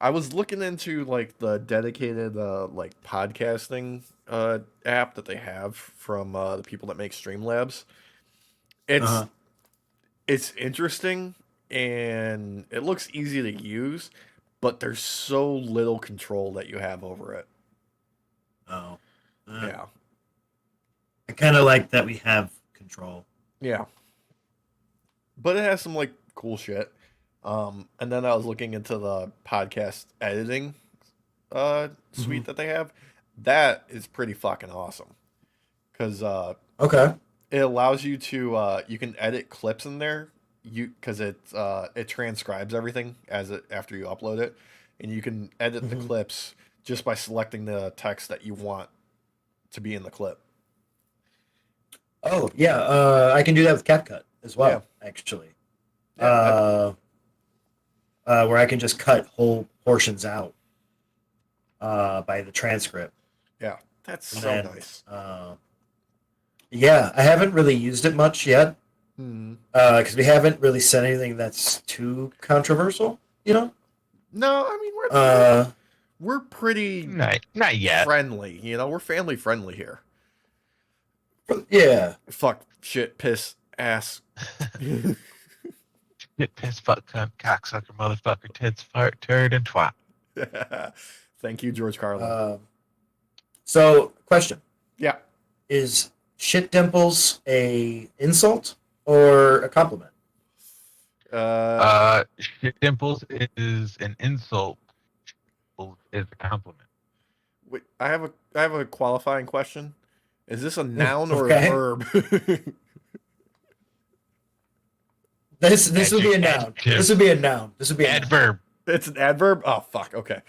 I was looking into like the dedicated like podcasting app that they have from the people that make Streamlabs. It's Uh-huh. it's interesting and it looks easy to use, but there's so little control that you have over it. Oh. Uh, Yeah. I kind of like that we have control. Yeah. But it has some like cool shit. And then I was looking into the podcast editing Hmm. suite that they have. That is pretty fucking awesome because Okay. it allows you to you can edit clips in there. You because it transcribes everything as it after you upload it, and you can edit the Hmm. clips just by selecting the text that you want to be in the clip. Oh yeah, I can do that with CapCut as Yeah, well, actually. yeah, Uh, where I can just cut whole portions out by the transcript, yeah. That's and so then nice. yeah, I haven't really used it much yet Hmm. because we haven't really said anything that's too controversial. You know. No, I mean Uh, we're pretty Not yet. friendly. You know, we're family friendly here. yeah. Fuck, shit, piss, ass. Shit, piss, fuck, cunt, cocksucker, motherfucker, tits, fart, turd, and twat. Thank you, George Carlin. So, question: Yeah. Is shit dimples a insult or a compliment? Shit dimples is an insult. Dimples is a compliment. Wait, I have a qualifying question. Is this a noun or a Okay. verb? This would be a noun. Adjective. This would be a noun. This would be a noun. Adverb. It's an adverb. Oh fuck. Okay.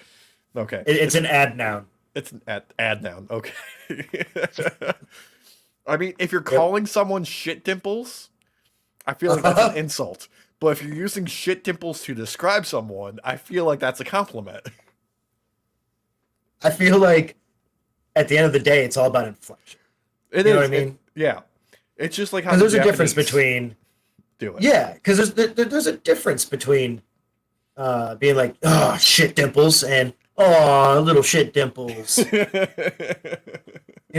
Okay. It's an ad noun. It's an ad noun. Okay. I mean, if you're Yep. calling someone shit dimples, I feel like that's an insult. But if you're using shit dimples to describe someone, I feel like that's a compliment. I feel like at the end of the day, it's all about inflection. It You know is. what I mean? Yeah. It's just like how Because the there's a difference Japanese between do it. yeah, because there's a difference between being like oh shit dimples and oh little shit dimples. You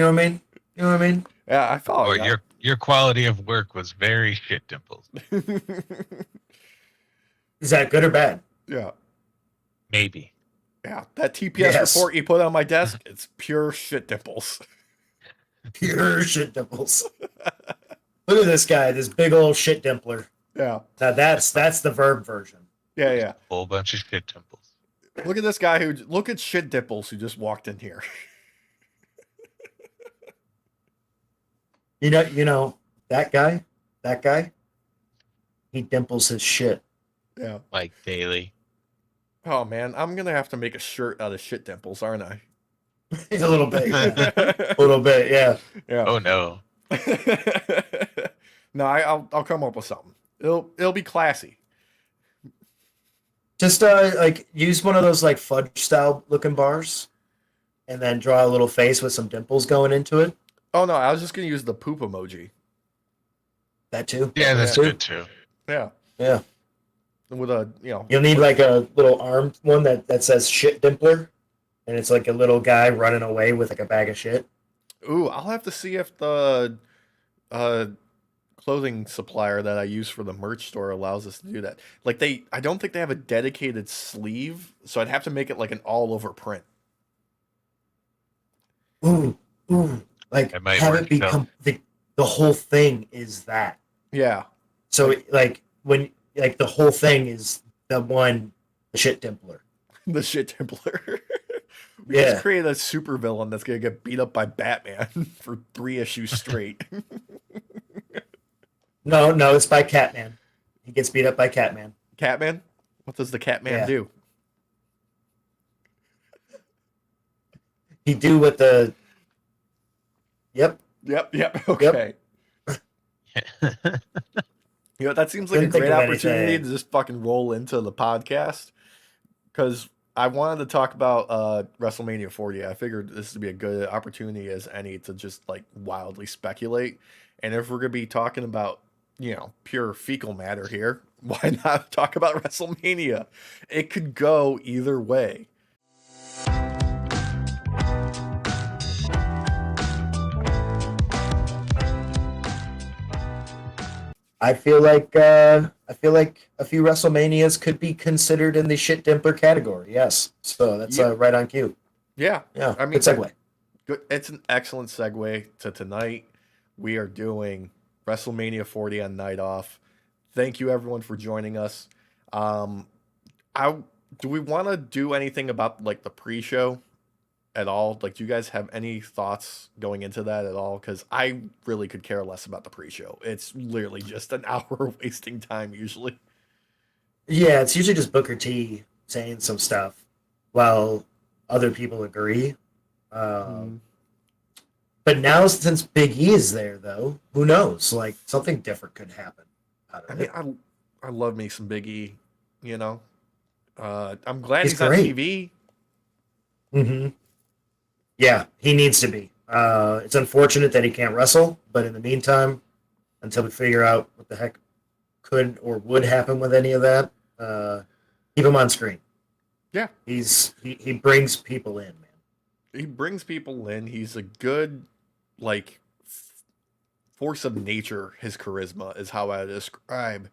know what I mean? You know what I mean? Yeah, I follow Or that. your quality of work was very shit dimples. Is that good or bad? Yeah. Maybe. Yeah. That TPS Yes, report you put on my desk, it's pure shit dimples. pure shit dimples. Look at this guy, this big old shit dimpler. Yeah. Now that's the verb version. Yeah, yeah. Whole bunch of shit dimples. Look at this guy look at shit dimples who just walked in here. You know that guy, he dimples his shit. Yeah. Like daily. Oh man, I'm gonna have to make a shirt out of shit dimples, aren't I? He's a little bit, yeah. A little bit, yeah. Yeah. Oh no. No, I'll come up with something. It'll be classy. Just like use one of those like fudge style looking bars, and then draw a little face with some dimples going into it. Oh no, I was just gonna use the poop emoji. That too. Yeah, that's Yeah. good too. Yeah. Yeah. With a You'll need like a little arm one that says shit dimpler, and it's like a little guy running away with like a bag of shit. ooh, I'll have to see if the uh clothing supplier that I use for the merch store allows us to do that. Like I don't think they have a dedicated sleeve, so I'd have to make it like an all over print. Ooh, ooh. Like It might have work, it become the whole thing is that. Yeah. So like when like the whole thing is the shit dimpler. The shit templar. We just Yeah. create a supervillain that's gonna get beat up by Batman for 3 issues straight. No, it's by Catman. He gets beat up by Catman. Catman? What does the Catman Yeah. do? He do what the Yep. Yep. Okay. You know, that seems like Couldn't a think great of opportunity anything. to just fucking roll into the podcast because I wanted to talk about WrestleMania 40. I figured this would be a good opportunity as any to just like wildly speculate. And if we're gonna be talking about, pure fecal matter here, why not talk about WrestleMania? It could go either way. I feel like a few WrestleManias could be considered in the shit dimper category. Yes, so that's Yeah, right on cue. yeah. Yeah, I good mean, segue. good. It's an excellent segue to tonight. We are doing WrestleMania 40 on Night Off. Thank you everyone for joining us. Um, I do we want to do anything about like the pre-show at all? Like, do you guys have any thoughts going into that at all? Because I really could care less about the pre-show. It's literally just an hour wasting time usually. Yeah, it's usually just Booker T saying some stuff while other people agree. Mm. But now, since Big E is there, though, who knows? Like something different could happen out I of mean, it. I love me some Big E. You know, I'm glad He's he's on great. TV. Hmm. Yeah, he needs to be. It's unfortunate that he can't wrestle, but in the meantime, until we figure out what the heck could or would happen with any of that, uh, keep him on screen. Yeah, He brings people in, man. he brings people in. He's a good like force of nature. His charisma is how I describe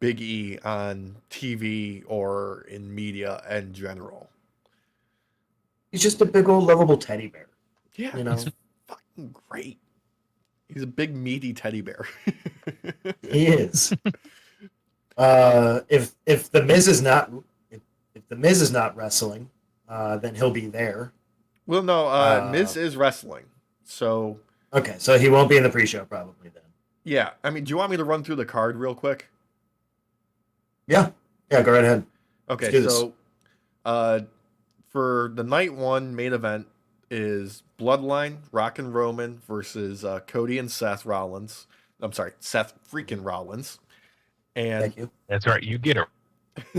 Big E on TV or in media in general. He's just a big old lovable teddy bear, Yeah, you he's know. fucking great. He's a big meaty teddy bear. He is. If the Miz is not if the Miz is not wrestling, then he'll be there. Well, no, Uh, Miz is wrestling, so okay, so he won't be in the pre-show probably then. yeah. I mean, do you want me to run through the card real quick? Yeah, yeah, go right ahead. Let's Okay, do this. so uh, for the night one main event is Bloodline Rock and Roman versus Cody and Seth Rollins. I'm sorry, Seth freaking Rollins. And Thank you. That's right. You get it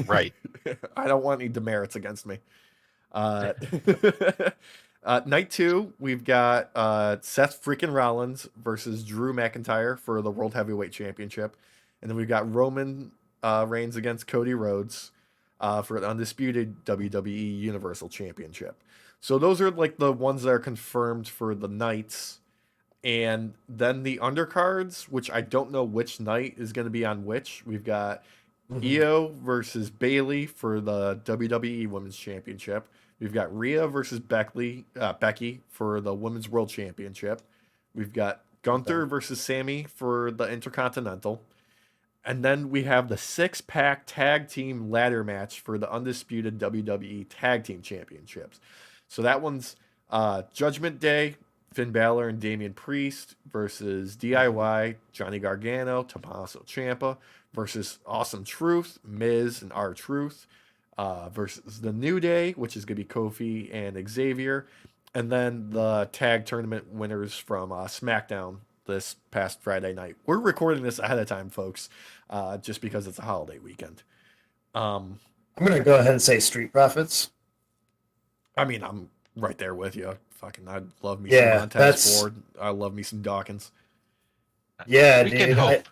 right. I don't want any demerits against me. Uh, night two, we've got Seth freaking Rollins versus Drew McIntyre for the World Heavyweight Championship. And then we've got Roman Reigns against Cody Rhodes for the undisputed WWE Universal Championship. So those are like the ones that are confirmed for the nights. And then the undercards, which I don't know which night is going to be on which. We've got Hmm. Io versus Bailey for the WWE Women's Championship. We've got Rhea versus Becky for the Women's World Championship. We've got Okay. Gunther versus Sammy for the Intercontinental. And then we have the six-pack tag team ladder match for the undisputed WWE Tag Team Championships. So that one's Judgment Day, Finn Balor and Damian Priest versus Hmm. DIY, Johnny Gargano, Tommaso Ciampa versus Awesome Truth, Miz and R-Truth versus the New Day, which is going to be Kofi and Xavier. And then the tag tournament winners from SmackDown this past Friday night. We're recording this ahead of time, folks, just because it's a holiday weekend. Um, I'm gonna go ahead and say Street Profits. I mean, I'm right there with you. Fucking, I love me some Yeah, Montez that's Ford. I love me some Dawkins. yeah, We can dude. hope.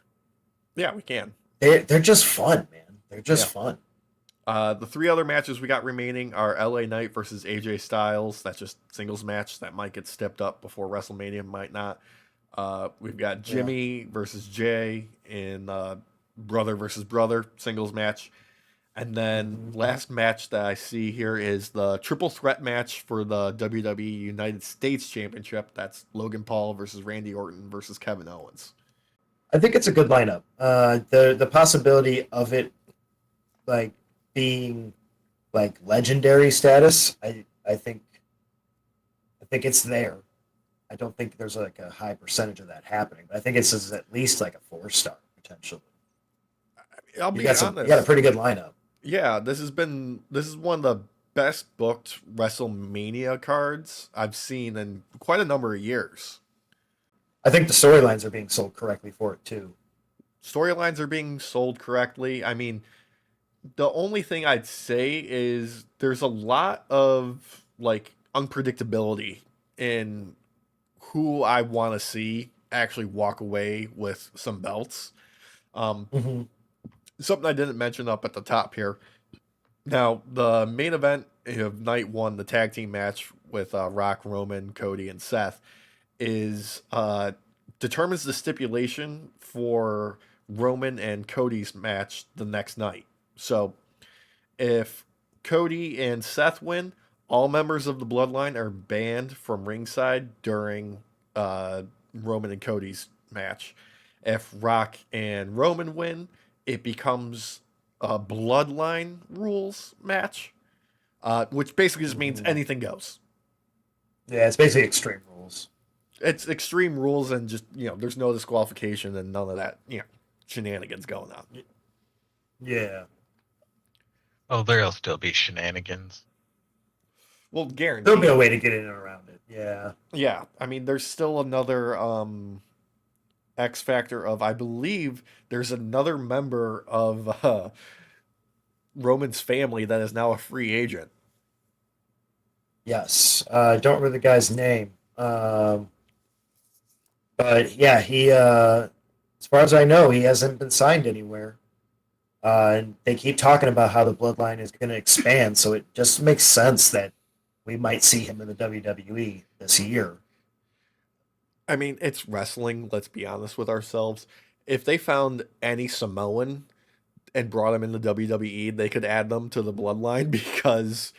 Yeah, we can. They're just fun, man. They're just Yeah. fun. The three other matches we got remaining are LA Knight versus AJ Styles. That's just singles match that might get stepped up before WrestleMania, might not. We've got Yeah. Jimmy versus Jay in brother versus brother singles match. And then Hmm. last match that I see here is the triple threat match for the WWE United States Championship. That's Logan Paul versus Randy Orton versus Kevin Owens. I think it's a good lineup. The possibility of it like being like legendary status, I think it's there. I don't think there's like a high percentage of that happening, but I think it's at least like a 4 star potentially. I'll You be got a honest. pretty good lineup. Yeah, this is one of the best booked WrestleMania cards I've seen in quite a number of years. I think the storylines are being sold correctly for it too. Storylines are being sold correctly. I mean, the only thing I'd say is there's a lot of like unpredictability in who I want to see actually walk away with some belts. Um, Hmm. something I didn't mention up at the top here. Now, the main event of night one, the tag team match with Rock, Roman, Cody, and Seth, is determines the stipulation for Roman and Cody's match the next night. So, if Cody and Seth win, all members of the Bloodline are banned from ringside during Roman and Cody's match. If Rock and Roman win, it becomes a Bloodline rules match, which basically just means Mhm. anything goes. Yeah, it's basically Extreme Rules. It's extreme rules and just there's no disqualification and none of that shenanigans going on. Yeah. Oh, there'll still be shenanigans. Well, There'll be guaranteed. a way to get in and around it. Yeah. Yeah, I mean, there's still another X factor of I believe there's another member of Roman's family that is now a free agent. Yes. I don't remember the guy's name. But yeah, as far as I know, he hasn't been signed anywhere. And they keep talking about how the bloodline is going to expand, so it just makes sense that we might see him in the WWE this year. I mean, it's wrestling. Let's be honest with ourselves. If they found any Samoan and brought him in the WWE, they could add them to the bloodline because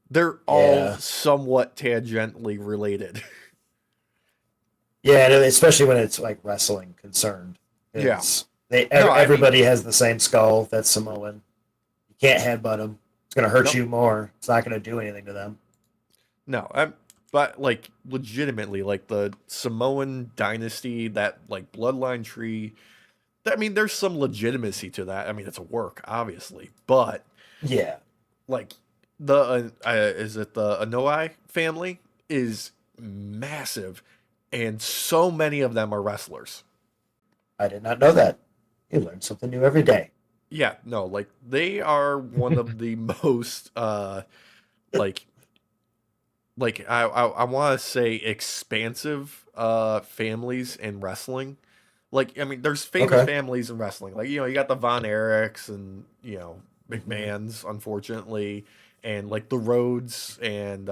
they're all Yeah, somewhat tangentially related. yeah, and especially when it's like wrestling concerned, Yeah. because No, I mean, everybody has the same skull. That's Samoan. You can't headbutt them. It's going to hurt nope. you more. It's not going to do anything to them. No, but like legitimately, like the Samoan dynasty, that like bloodline tree. I mean, there's some legitimacy to that. I mean, it's a work, obviously, but Yeah, like the is it the Anoa'i family is massive, and so many of them are wrestlers. I did not know that. You learn something new every day. Yeah, no, like they are one of the most like I want to say expansive families in wrestling. Like I mean, there's famous Okay. families in wrestling. Like you got the Von Erichs and Hmm. McMahon's, unfortunately, and like the Rhodes and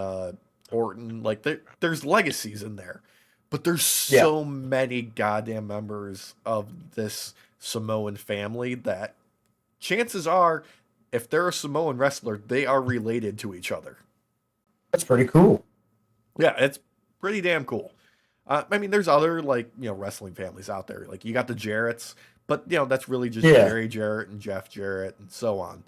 Orton. Like there's legacies in there, but there's Yeah, so many goddamn members of this Samoan family that chances are, if they're a Samoan wrestler, they are related to each other. that's pretty cool. Yeah, it's pretty damn cool. I mean, there's other like wrestling families out there. Like you got the Jarretts, but that's really just Yeah, Jerry Jarrett and Jeff Jarrett and so on.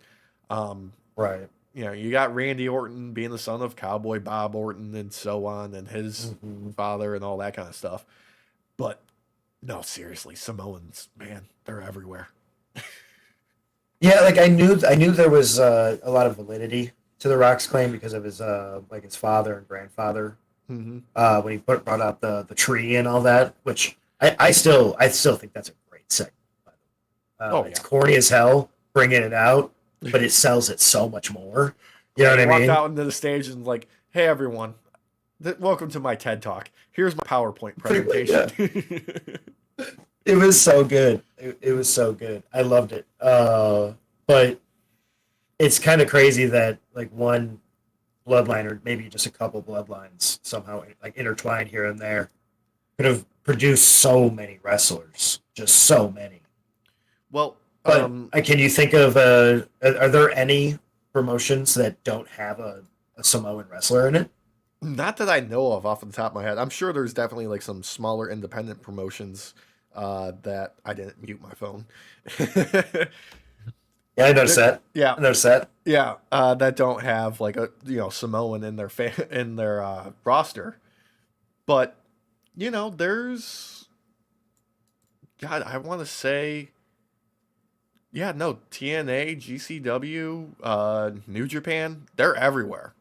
Um, right. you got Randy Orton being the son of Cowboy Bob Orton and so on, and his Hmm. father and all that kind of stuff. But no, seriously, Samoans, man, they're everywhere. Yeah, like I knew there was a lot of validity to the Rock's claim because of his like his father and grandfather Hmm. when he brought out the tree and all that, which I still think that's a great segment. By the way. Oh It's yeah. corny as hell bringing it out, but it sells it so much more. You know Yeah, what he I walked mean? out into the stage and like, "Hey everyone, welcome to my TED Talk. Here's my PowerPoint Pretty much, presentation." yeah. It was so good. It was so good. I loved it. But it's kind of crazy that like one bloodline or maybe just a couple bloodlines somehow like intertwined here and there could have produced so many wrestlers, just so many. Well, But can you think of are there any promotions that don't have a Samoan wrestler in it? not that I know of off the top of my head. I'm sure there's definitely like some smaller independent promotions that I didn't mute my phone. Yeah, I noticed There- that. yeah, I noticed that. yeah, that don't have like a Samoan in their in their roster. But there's God, I want to say yeah, no, TNA, GCW, New Japan, they're everywhere.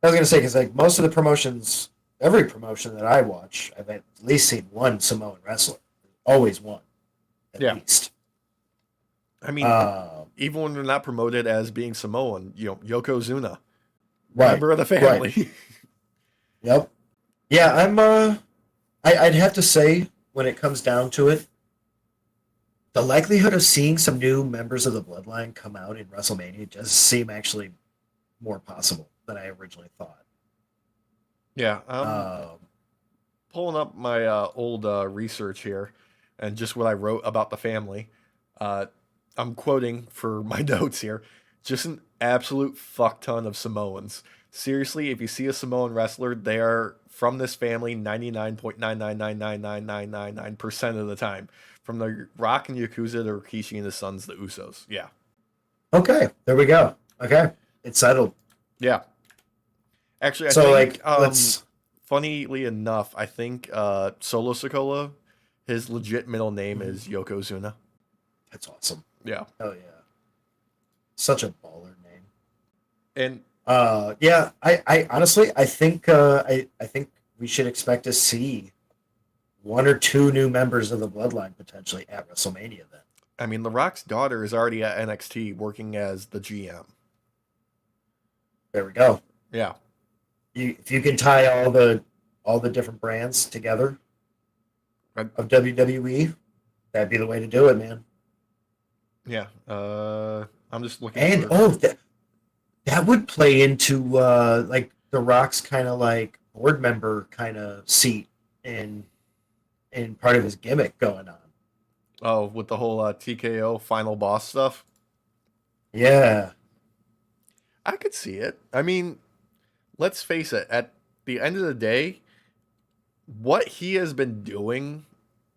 I was gonna say because like most of the promotions, every promotion that I watch, I've at least seen one Samoan wrestler. Always one, at Yeah. least. I mean, Um, even when they're not promoted as being Samoan, Yokozuna, right, member of the right. family. Yep. Yeah, I'd have to say when it comes down to it, the likelihood of seeing some new members of the Bloodline come out in WrestleMania does seem actually more possible than I originally thought. Yeah, I'm Um, pulling up my old research here and just what I wrote about the family. Uh, I'm quoting for my notes here. Just an absolute fuck ton of Samoans. Seriously, if you see a Samoan wrestler, they are from this family 99.9999999% of the time. From the Rock and Yakuza to Rikishi and his sons, the Usos. Yeah. okay, there we go. Okay, it's settled. Yeah. Actually, I So think, like, let's. funnily enough, I think Solo Sokola, his legit middle name Mhm. is Yokozuna. That's awesome. Yeah. Oh yeah, such a baller name. And Yeah, I honestly, I think we should expect to see one or two new members of the Bloodline potentially at WrestleMania. Then I mean, The Rock's daughter is already at NXT working as the GM. there we go. Yeah. If you can tie all the different brands together I- of WWE, that'd be the way to do it, man. yeah. I'm just looking And for. that would play into like the Rock's kind of like board member kind of seat in part of his gimmick going on. Oh, with the whole TKO final boss stuff. Yeah. I could see it. I mean, let's face it. At the end of the day, what he has been doing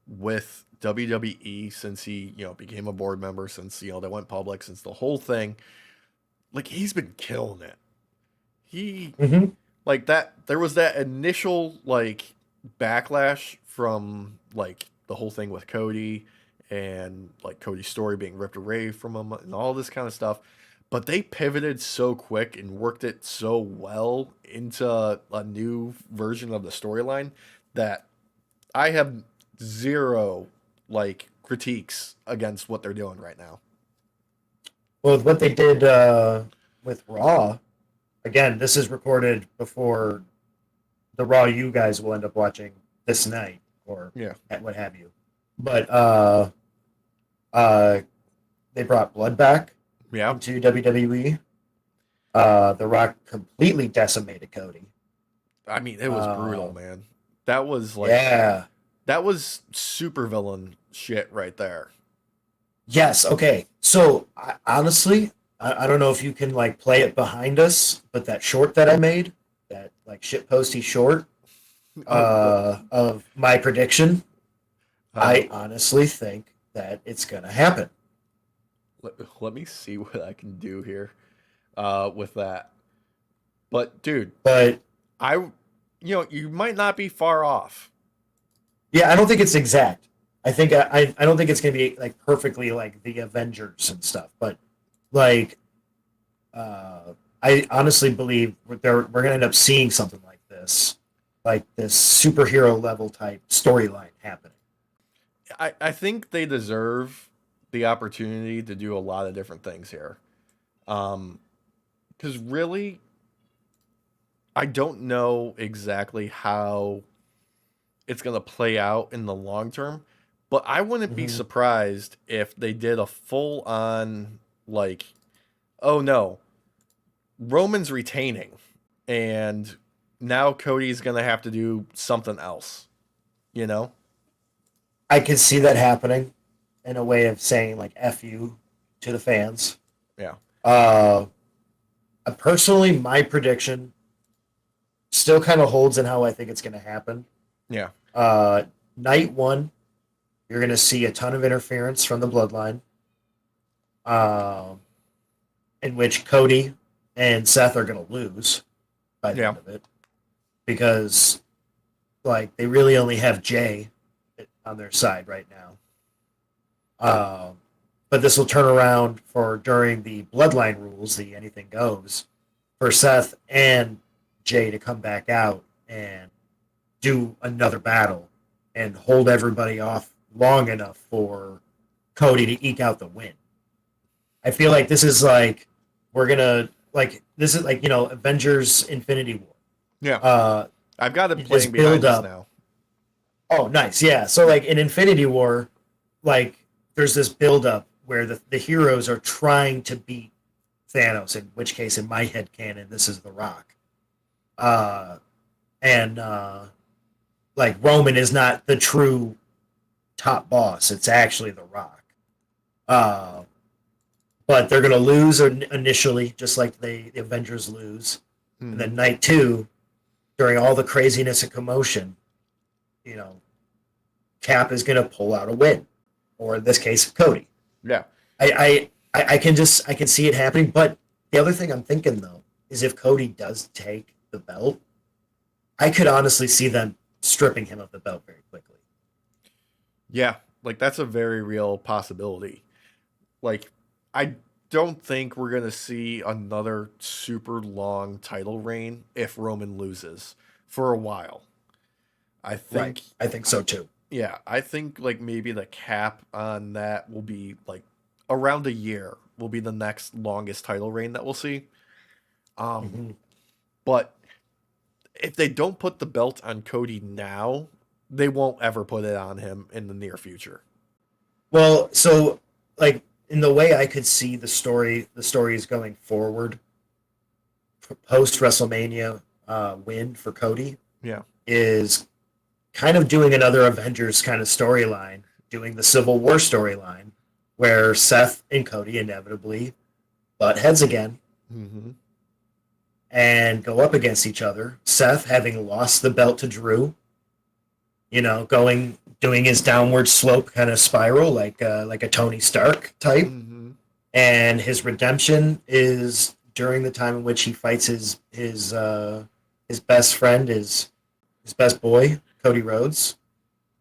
with WWE since he, became a board member, since they went public, since the whole thing, like he's been killing it. He Hmm. like that there was that initial like backlash from like the whole thing with Cody and like Cody's story being ripped away from him and all this kind of stuff. But they pivoted so quick and worked it so well into a new version of the storyline that I have zero like critiques against what they're doing right now. Well, what they did with Raw, again, this is recorded before the Raw you guys will end up watching this night or Yeah. at what have you. But uh, they brought Blood back Yeah. into WWE. The Rock completely decimated Cody. I mean, it was brutal, Uh, man. That was like yeah. that was supervillain shit right there. Yes. Okay. So honestly, I don't know if you can like play it behind us, but that short that I made, that like shit posty short Oh, of my prediction, uh, I honestly think that it's gonna happen. let me see what I can do here with that. But dude, But you might not be far off. yeah, I don't think it's exact. I don't think it's gonna be like perfectly like the Avengers and stuff. But like I honestly believe we're gonna end up seeing something like this superhero level type storyline happening. I think they deserve the opportunity to do a lot of different things here. Because really, I don't know exactly how it's going to play out in the long term, but I wouldn't be Hmm. surprised if they did a full on, like, oh no, Roman's retaining, and now Cody's going to have to do something else, you know? I can see that happening in a way of saying like "f you" to the fans. Yeah. Uh, Personally, my prediction still kind of holds in how I think it's going to happen. Yeah. Uh, Night one, you're going to see a ton of interference from the bloodline, um, in which Cody and Seth are going to lose by the Yeah. end of it because like they really only have Jay on their side right now. But this will turn around for during the bloodline rules, the anything goes, for Seth and Jay to come back out and do another battle and hold everybody off long enough for Cody to eke out the win. I feel like this is like we're gonna like this is like Avengers Infinity War. Yeah. Uh, I've got it you playing just build behind us up. now. Oh, nice, yeah. So like in Infinity War, like there's this buildup where the heroes are trying to beat Thanos, in which case, in my head canon, this is The Rock. And like Roman is not the true top boss; it's actually The Rock. Uh, but they're gonna lose initially, just like the Avengers lose, and then night two, during all the craziness and commotion, you know, Cap is gonna pull out a win, or in this case, Cody. Yeah. I can see it happening, but the other thing I'm thinking though is if Cody does take the belt, I could honestly see them stripping him of the belt very quickly. Yeah, like that's a very real possibility. Like, I don't think we're gonna see another super long title reign if Roman loses for a while. I think, Right. I think so too. yeah, I think like maybe the cap on that will be like around a year will be the next longest title reign that we'll see. Mhm. But if they don't put the belt on Cody now, they won't ever put it on him in the near future. Well, so like in the way I could see the story is going forward post WrestleMania win for Cody Yeah. is kind of doing another Avengers kind of storyline, doing the Civil War storyline, where Seth and Cody inevitably butt heads again Mm-hmm. and go up against each other. Seth having lost the belt to Drew, doing his downward slope kind of spiral like a Tony Stark type, Mm-hmm. and his redemption is during the time in which he fights his best friend, his best boy, Cody Rhodes,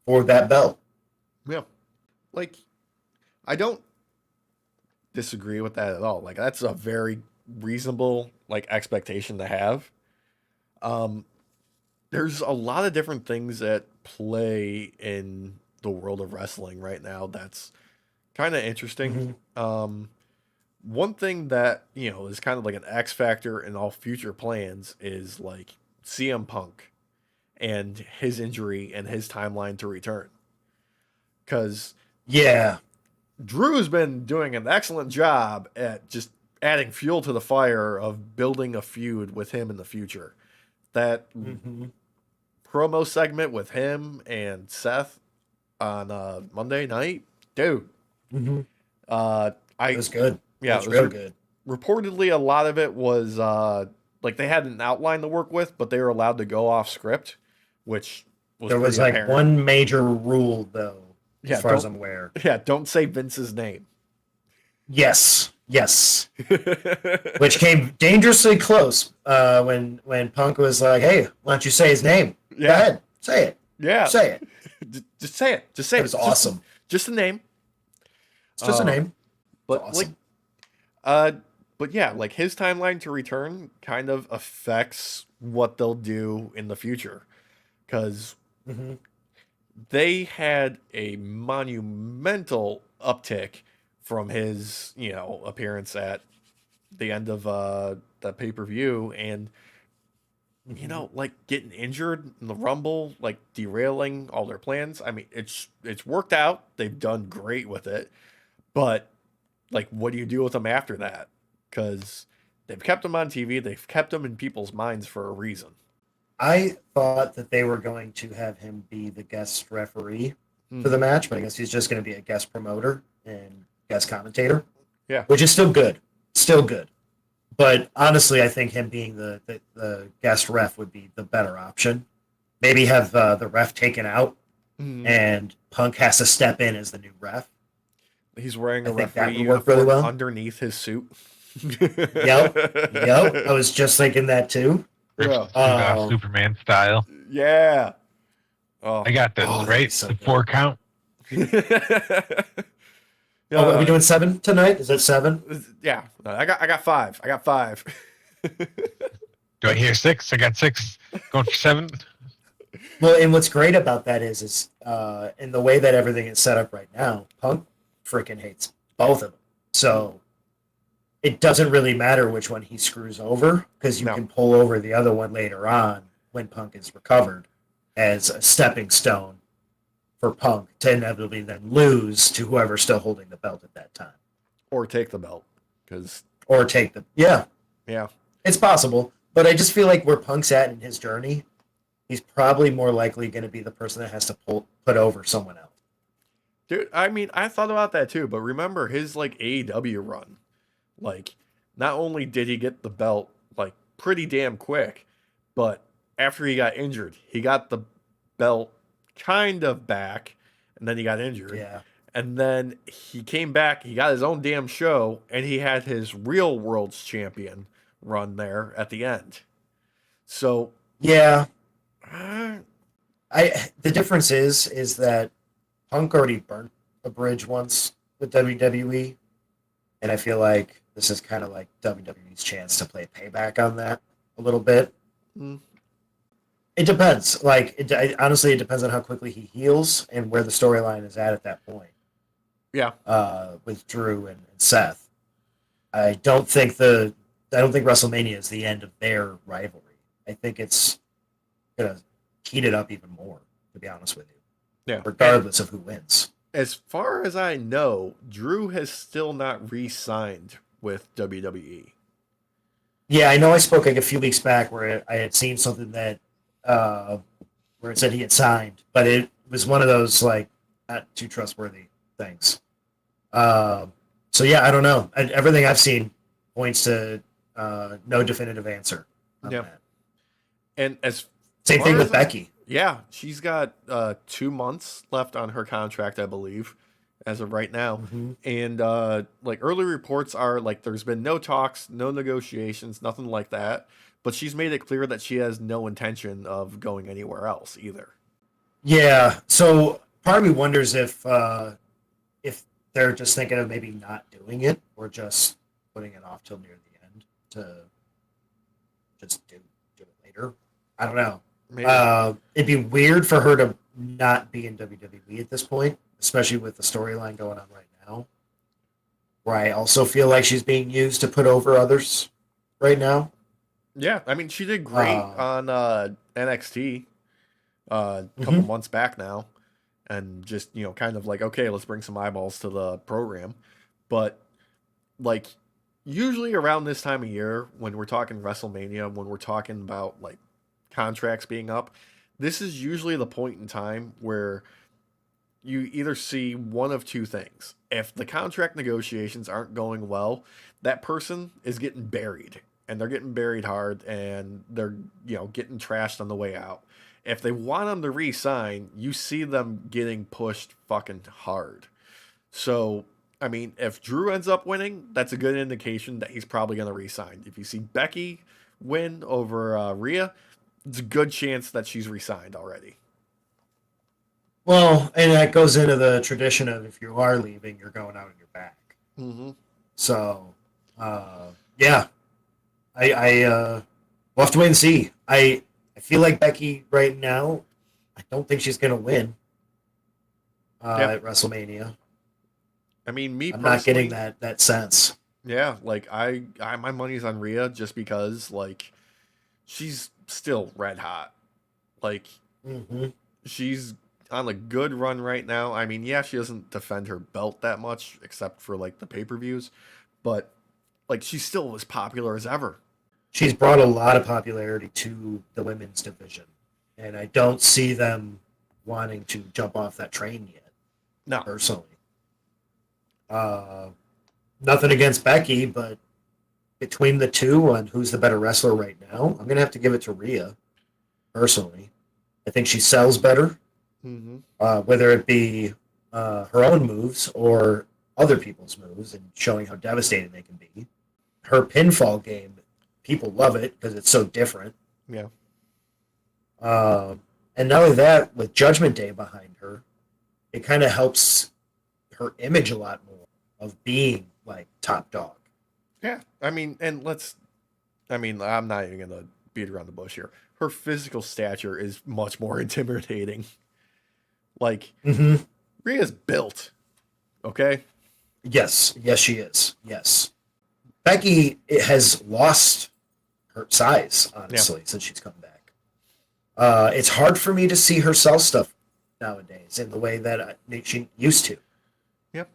for that belt. Yeah. Like, I don't disagree with that at all. Like, that's a very reasonable like expectation to have. Um, there's a lot of different things at play in the world of wrestling right now that's kind of interesting. Mm-hmm. One thing that, is kind of like an X factor in all future plans is like CM Punk and his injury and his timeline to return. Because Yeah. Drew has been doing an excellent job at just adding fuel to the fire of building a feud with him in the future. That Mm-hmm. promo segment with him and Seth on Monday night, dude. Mm-hmm. Uh, It I was good. yeah, It it was was real good. reportedly a lot of it was like they had an outline to work with, but they were allowed to go off script, which was There was pretty like apparent. one major rule though, Yeah, as far as don't I'm aware. yeah, don't say Vince's name. Yes, which came dangerously close when Punk was like, "Hey, why don't you say his name? Go Yeah, ahead, yeah. say it." Just say it. Just say It it. was awesome. Just a name. It's just a Uh, name. It's but like, awesome. uh, but yeah, like his timeline to return kind of affects what they'll do in the future because Hmm. they had a monumental uptick from his, appearance at the end of the pay per view, and Hmm. like getting injured in the Rumble, like derailing all their plans. I mean, it's worked out. They've done great with it, but like, what do you do with them after that? Because they've kept them on TV. They've kept them in people's minds for a reason. I thought that they were going to have him be the guest referee for the Hmm. match, but I guess he's just going to be a guest promoter and guest commentator, Yeah. which is still good. Still good. But honestly, I think him being the guest ref would be the better option. Maybe have the ref taken out Hmm. and Punk has to step in as the new ref. He's wearing I a think that referee would work really uniform well. underneath his suit. Yep. Yep. I was just thinking that too. Rips Yeah. the suit off Um, Superman style. Yeah. Oh. I got this, that'd be right? so The good. 4 count. Oh, are we Uh, doing 7 tonight? Is it 7? yeah. No, I got five. I got five. Do I hear 6? I got 6. Going for 7. Well, and what's great about that is in the way that everything is set up right now, Punk freaking hates both of them. So it doesn't really matter which one he screws over because you No. can pull over the other one later on when Punk is recovered as a stepping stone for Punk to inevitably then lose to whoever's still holding the belt at that time. Or take the belt. Because, Or take the... Yeah, yeah. it's possible. But I just feel like where Punk's at in his journey, he's probably more likely going to be the person that has to put over someone else. Dude, I mean, I thought about that too, but remember his, like, AEW run. Like, not only did he get the belt, like, pretty damn quick, but after he got injured, he got the belt kind of back, and then he got injured. Yeah. And then he came back, he got his own damn show, and he had his real world's champion run there at the end. So, Yeah. uh, The difference is that Punk already burnt a bridge once with WWE, and I feel like this is kind of like WWE's chance to play payback on that a little bit. mm, It depends. Like, honestly, it depends on how quickly he heals and where the storyline is at that point. yeah. With Drew and Seth, I don't think WrestleMania is the end of their rivalry. I think it's gonna heat it up even more. To be honest with you, Yeah. regardless of who wins. As far as I know, Drew has still not re-signed with WWE. Yeah, I know. I spoke like a few weeks back where I had seen something that where it said he had signed, but it was one of those like not too trustworthy things. So yeah, I don't know. Everything I've seen points to no definitive answer on Yeah. that. And as Same far thing as with Becky. yeah, she's got 2 months left on her contract, I believe, as of right now. Mhm. And like early reports are like there's been no talks, no negotiations, nothing like that. But she's made it clear that she has no intention of going anywhere else either. Yeah. So part of me wonders if they're just thinking of maybe not doing it or just putting it off till near the end to just do it later. I don't know. Maybe. It'd be weird for her to not be in WWE at this point, especially with the storyline going on right now. Where I also feel like she's being used to put over others right now. Yeah, I mean she did great on NXT a couple months back now, and just kind of like okay, let's bring some eyeballs to the program, but like usually around this time of year when we're talking WrestleMania, when we're talking about like contracts being up, this is usually the point in time where you either see one of two things. If the contract negotiations aren't going well, that person is getting buried. And they're getting buried hard and they're, getting trashed on the way out. If they want them to re-sign, you see them getting pushed fucking hard. So, I mean, if Drew ends up winning, that's a good indication that he's probably going to re-sign. If you see Becky win over Rhea, it's a good chance that she's re-signed already. Well, and that goes into the tradition of if you are leaving, you're going out on your back. Mm-hmm. So, yeah, we'll have to wait and see. I feel like Becky right now, I don't think she's going to win at WrestleMania. I mean, me I'm personally, not getting that sense. yeah, like I my money's on Rhea just because like she's still red hot. Like Mm-hmm. she's on a good run right now. I mean, yeah, she doesn't defend her belt that much except for like the pay-per-views, but like she's still as popular as ever. She's brought a lot of popularity to the women's division, and I don't see them wanting to jump off that train yet, No. personally. Nothing against Becky, but between the two on who's the better wrestler right now, I'm going to have to give it to Rhea, personally. I think she sells better, Mm-hmm. whether it be her own moves or other people's moves and showing how devastating they can be. Her pinfall game, people love it because it's so different. Yeah. And not only that, with Judgment Day behind her, it kind of helps her image a lot more of being like top dog. Yeah. I mean, I'm not even gonna beat around the bush here. Her physical stature is much more intimidating. Like Mm-hmm. Rhea's built. Okay? Yes, she is. Yes. Becky has lost her size, honestly, since she's come back. It's hard for me to see her sell stuff nowadays in the way that she used to. Yep.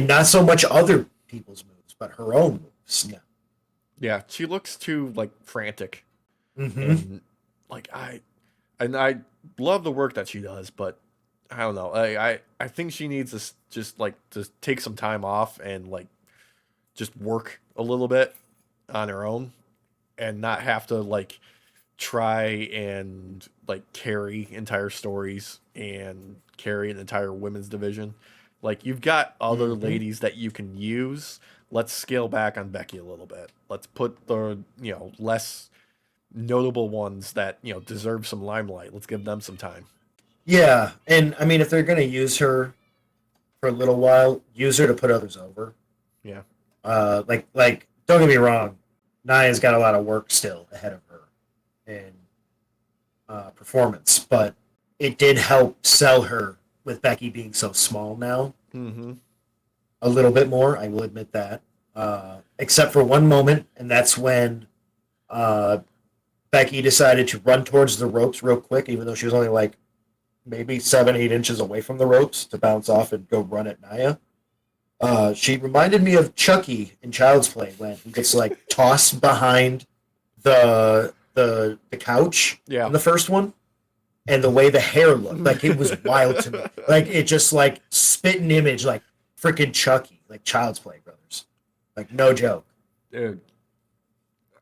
Not so much other people's moves, but her own moves now. Yeah, she looks too like frantic, Mm-hmm. and like I love the work that she does, but I don't know. I think she needs to just like to take some time off and like just work a little bit on her own and not have to like try and like carry entire stories and carry an entire women's division. Like you've got other Mm-hmm. ladies that you can use. Let's scale back on Becky a little bit. Let's put the, less notable ones that, deserve some limelight. Let's give them some time. Yeah, and I mean, if they're gonna use her for a little while, use her to put others over. Yeah. Like, don't get me wrong, Nia's got a lot of work still ahead of her in performance, but it did help sell her with Becky being so small now Mm-hmm. a little bit more. I will admit that, except for one moment, and that's when uh, Becky decided to run towards the ropes real quick, even though she was only like maybe 7, 8 inches away from the ropes to bounce off and go run at Nia. She reminded me of Chucky in Child's Play when he gets like tossed behind the couch Yeah. in the first one, and the way the hair looked, like it was wild to me. Like it just like spit an image, like freaking Chucky, like Child's Play brothers, like no joke. Dude,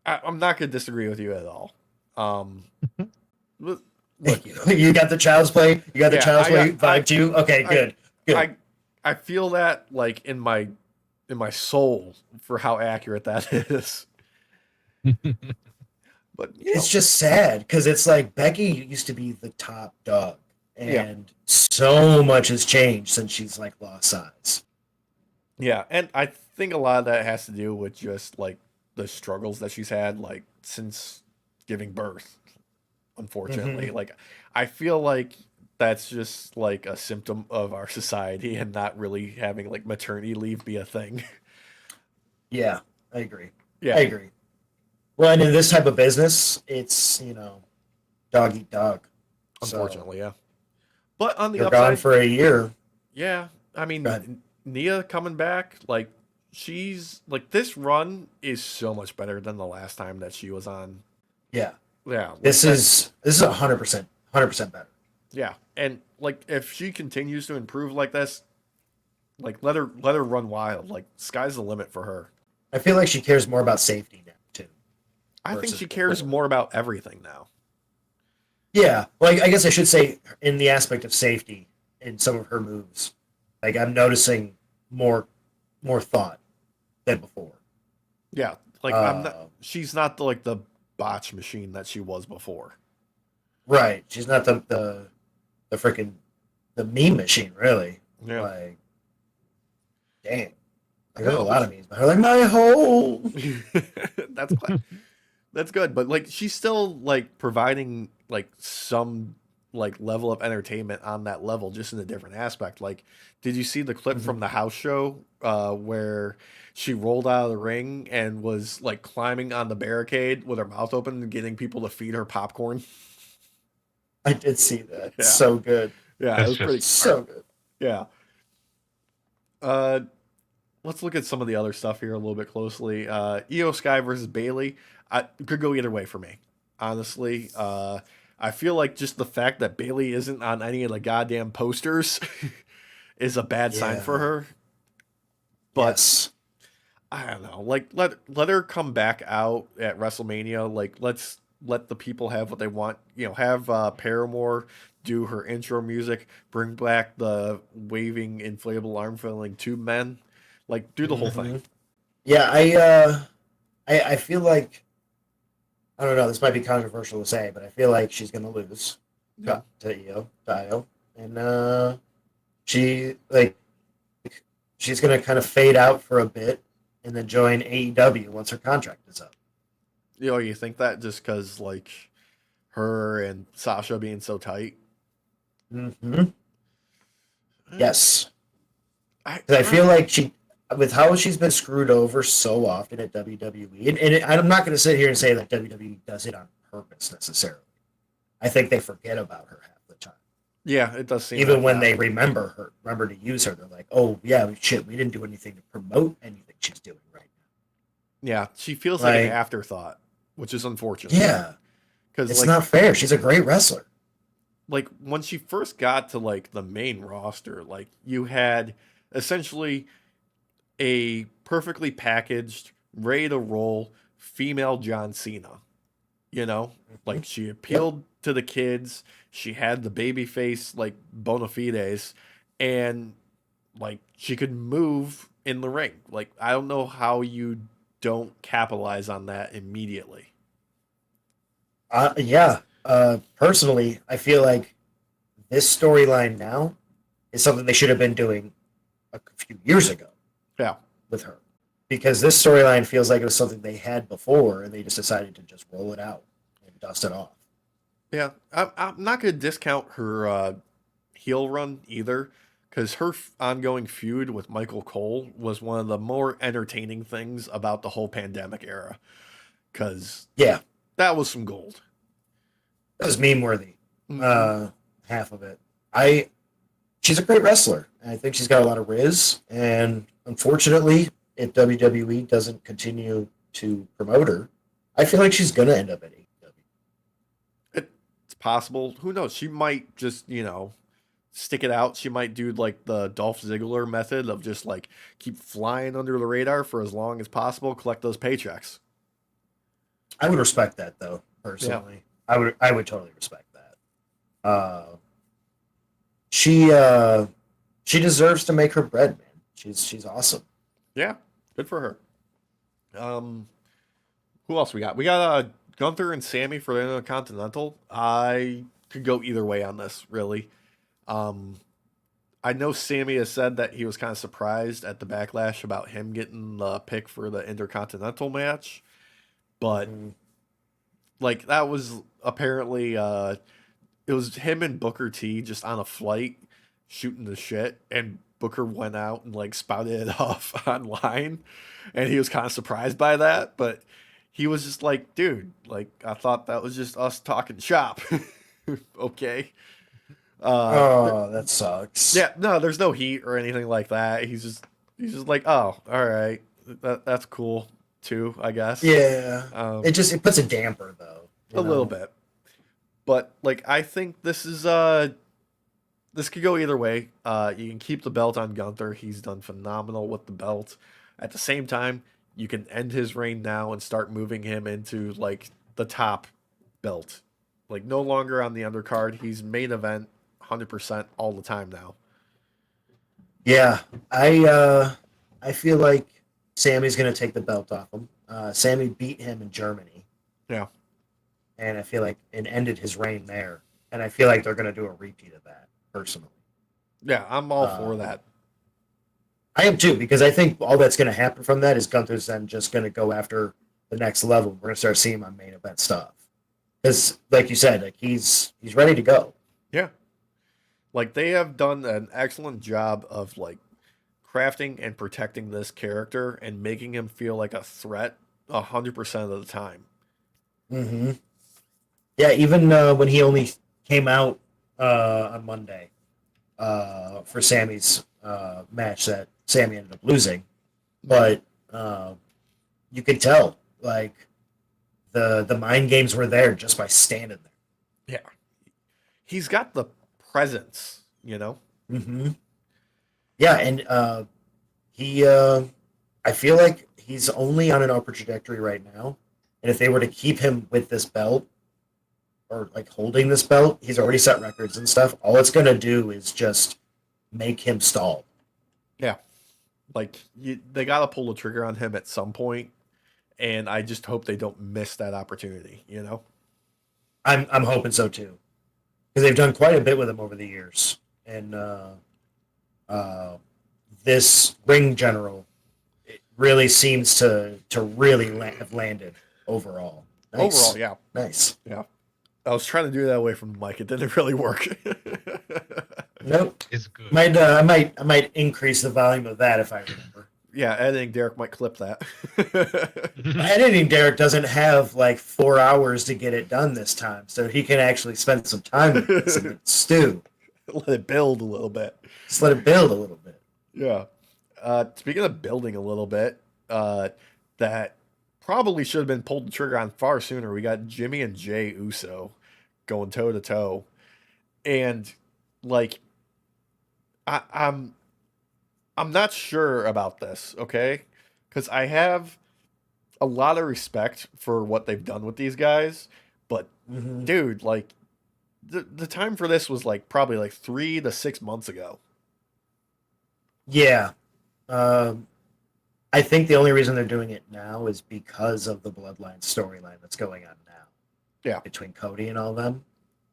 I'm not gonna disagree with you at all. Look, You got the Child's Play, you got the Yeah, Child's I Play got- vibe too. Okay, good. I feel that like in my soul for how accurate that is. But It's just sad because it's like Becky used to be the top dog, and so much has changed since she's like lost size. yeah, and I think a lot of that has to do with just like the struggles that she's had like since giving birth. Unfortunately, Mhm. like I feel like that's just like a symptom of our society and not really having like maternity leave be a thing. Yeah, I agree. Yeah, I agree. Well, and in this type of business, it's dog eat dog. So unfortunately, yeah. But on the you're gone upside, for a year. yeah, I Go ahead. mean, Nia coming back, like she's like this run is so much better than the last time that she was on. Yeah, Yeah, like this that, is 100% better. yeah, and like if she continues to improve like this, like let her run wild. Like sky's the limit for her. I feel like she cares more about safety now too. I think Versus she cares before. more about everything now. Yeah, like I guess I should say in the aspect of safety in some of her moves, like I'm noticing more more thought than before. Yeah, like I'm not. Uh, She's not the botch machine that she was before. right, she's not the freaking the meme machine, really. Yeah. Like, dang, like there's a No, lot of memes, but her like my whole. that's that's good, but like she's still like providing like some like level of entertainment on that level, just in a different aspect. Like, did you see the clip Mhm. from the house show where she rolled out of the ring and was like climbing on the barricade with her mouth open and getting people to feed her popcorn? I did see that. Yeah, So good, yeah, it That's was pretty. just smart. so good. Yeah. Uh, let's look at some of the other stuff here a little bit closely. Io Sky versus Bailey. I could go either way for me, honestly. I feel like just the fact that Bailey isn't on any of the goddamn posters is a bad sign for Yeah. her. But Yes. I don't know. Like let her come back out at WrestleMania. Like let the people have what they want. Have Paramore do her intro music. Bring back the waving inflatable arm filling tube men. Like do the whole thing. Mhm. Yeah, I feel like I don't know. This might be controversial to say, but I feel like she's gonna lose Yeah. to Io, and she like she's gonna kind of fade out for a bit and then join AEW once her contract is up. You think that just because like her and Sasha being so tight? Hmm. Eh, Yes, I, because I I feel like she, with how she's been screwed over so often at WWE, I'm not going to sit here and say that WWE does it on purpose necessarily. I think they forget about her half the time. Yeah, it does seem Even like when that. they remember to use her, they're like, "Oh yeah, shit, we didn't do anything to promote anything she's doing right Yeah, she feels now." like an Like, afterthought, which is unfortunate. yeah, Because it's not fair. She's a great wrestler. like when she first got to like the main roster, like you had essentially a perfectly packaged, ready to roll female John Cena. You know, Mhm. like she Yep. appealed to the kids. She had the baby face like bona fides, and like she could move in the ring. Like I don't know how you don't capitalize on that immediately. Yeah. Personally, I feel like this storyline now is something they should have been doing a few years ago Yeah, with her, because this storyline feels like it was something they had before, and they just decided to just roll it out and dust it off. yeah. I'm not gonna discount her heel run either, because her ongoing feud with Michael Cole was one of the more entertaining things about the whole pandemic era. Because Yeah, that was some gold. that was meme worthy. Hmm. Uh, Half of it. I She's a great wrestler. I think she's got a lot of riz, and unfortunately, if WWE doesn't continue to promote her, I feel like she's gonna end up at AEW. It's possible. Who knows? She might just, stick it out. She might do like the Dolph Ziggler method of just like keep flying under the radar for as long as possible, collect those paychecks. I would respect that though, Yeah. personally. I would totally respect that. She uh she deserves to make her bread, man. She's awesome. Yeah. Good for her. Um, who else we got? We got Gunther and Sammy for the Intercontinental. I could go either way on this, really. Um, I know Sammy has said that he was kind of surprised at the backlash about him getting the pick for the Intercontinental match, but Mm-hmm. like that was apparently it was him and Booker T just on a flight shooting the shit, and Booker went out and like spouted it off online, and he was kind of surprised by that, but he was just like, dude, like I thought that was just us talking shop. Okay. But Oh, that sucks. yeah, no, there's no heat or anything like that. He's just like, oh, all right, that's cool too, I guess. Yeah. Um, It puts a damper though, a you little know. bit, but like I think this could go either way. You can keep the belt on Gunther. He's done phenomenal with the belt. At the same time, you can end his reign now and start moving him into like the top belt. Like no longer on the undercard. He's main event 100% all the time now. Yeah. I feel like Sammy's gonna take the belt off him. Sammy beat him in Germany, Yeah. and I feel like it ended his reign there. And I feel like they're gonna do a repeat of that, personally. Yeah, I'm all for Uh, that. I am too, because I think all that's gonna happen from that is Gunther's then just gonna go after the next level. We're gonna start seeing him on main event stuff. Because like you said, like he's ready to go. Yeah. Like they have done an excellent job of like crafting and protecting this character and making him feel like a threat 100% of the time. Mm-hmm. Yeah, even when he only came out on Monday for Sammy's match that Sammy ended up losing, Hmm. but uh, you could tell like the mind games were there just by standing Yeah. He's got the presence. there. Mm-hmm. Yeah, and he I feel like he's only on an upward trajectory right now, and if they were to keep him with this belt or like holding this belt, he's already set records and stuff. All it's gonna do is just make him stall. Yeah. Like they got to pull the trigger on him at some point, and I just hope they don't miss that opportunity. I'm hoping so too, because they've done quite a bit with him over the years, and uh, this ring general it really seems to really have landed overall. Overall, Nice, yeah. nice. Yeah. I was trying to do that away from the mic. It didn't really work. Nope. It's good. I might increase the volume of that if I remember. Yeah, editing Derek might clip that. Editing Derek doesn't have like 4 hours to get it done this time, so he can actually spend some time with this and stew. Let it build a little bit. Just let it build a little bit. Yeah. Speaking of building a little bit, that probably should have been pulled the trigger on far sooner. We got Jimmy and Jay Uso going toe to toe, and like I, I'm not sure about this, okay? Because I have a lot of respect for what they've done with these guys, but Hmm. dude, like the time for this was like probably like 3 to 6 months ago. Yeah. Um, I think the only reason they're doing it now is because of the Bloodline storyline that's going on now Yeah. between Cody and all them.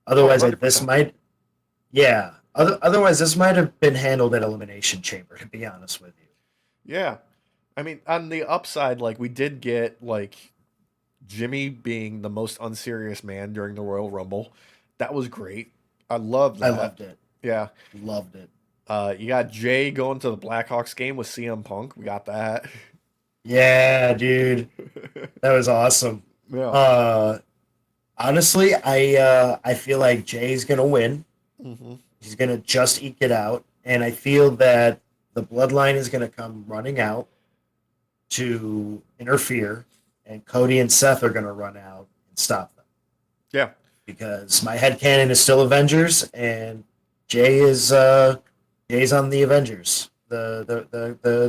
Oh, Otherwise, this 100%. might, yeah. Otherwise, this might have been handled at Elimination Chamber. To be honest with you. Yeah. I mean, on the upside, like we did get like Jimmy being the most unserious man during the Royal Rumble. That was great. I love I that. loved it. Yeah. Loved it. You got Jay going to the Blackhawks game with CM Punk. We got that. Yeah, dude, that was awesome. Yeah. Uh, Honestly, I feel like Jay's gonna win. Hmm. He's gonna just eke it out, and I feel that the Bloodline is gonna come running out to interfere, and Cody and Seth are gonna run out and stop them Yeah. because my headcanon is still Avengers, and Jay is Jay's on the Avengers, the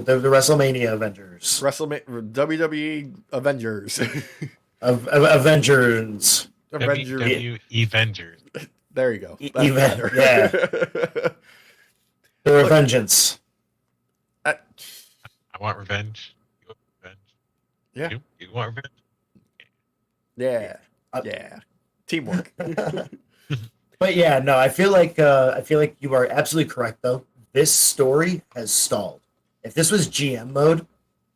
WrestleMania Avengers WrestleMania, WWE Avengers. of Avengers. Avengers. WWE Avengers. There you go. That's Event, yeah, better. the Look, Revengeance. I, I want revenge. You want revenge? yeah. You want revenge? Yeah. Uh, Yeah. Teamwork. But yeah, no, I feel like you are absolutely correct though. This story has stalled. If this was GM mode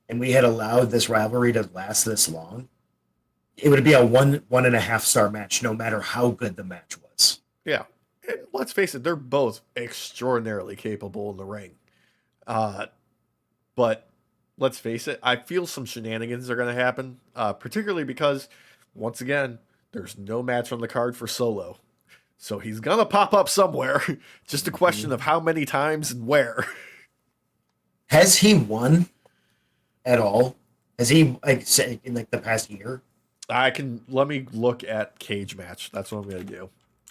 and we had allowed this rivalry to last this long, it would be a 1.5 star match, no matter how good the match was. Yeah. And let's face it, they're both extraordinarily capable in the ring. Uh, but let's face it, I feel some shenanigans are going to happen, particularly because, once again, there's no match on the card for Solo. So he's going to pop up somewhere. Just a question of how many times and where. Has he won at all? Has he like say, in like the past year? Let me look at cage match. That's what I'm going to do.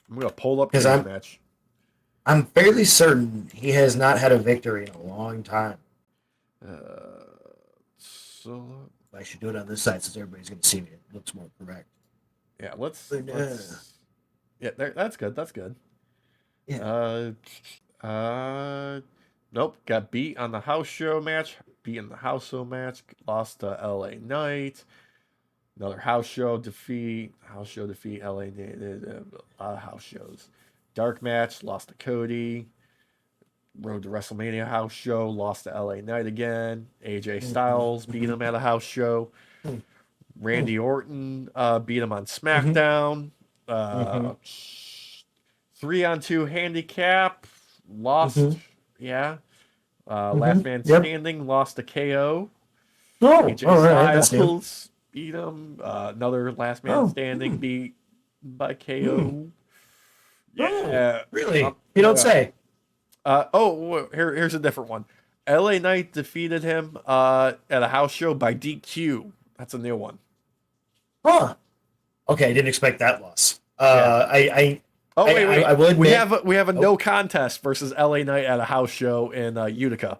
I'm going to pull up Because cage match. I'm fairly certain he has not had a victory in a long time. Solo. I should do it on this side since everybody's going to see me. It looks more correct. Yeah, let's. But, Yeah, there. That's good. That's good. Yeah. Nope. Got beat on the house show match. Beat in the house show match. Lost to L.A. Knight. Another house show defeat. House show defeat. L.A. Knight. A lot of house shows. Dark match. Lost to Cody. Road to WrestleMania house show. Lost to L.A. Knight again. AJ Styles beat him at a house show. Randy Orton beat him on SmackDown. 3-on-2 handicap. Lost. Yeah. Last man standing. Lost to KO. Oh, AJ all right, that's new. Styles beat him. Another last man standing beat by KO. Yeah. Really? You don't say. Here's a different one. LA Knight defeated him at a house show by DQ. That's a new one. Huh. Okay, I didn't expect that loss. Yeah. I will admit, we have a no contest versus LA Knight at a house show in Utica.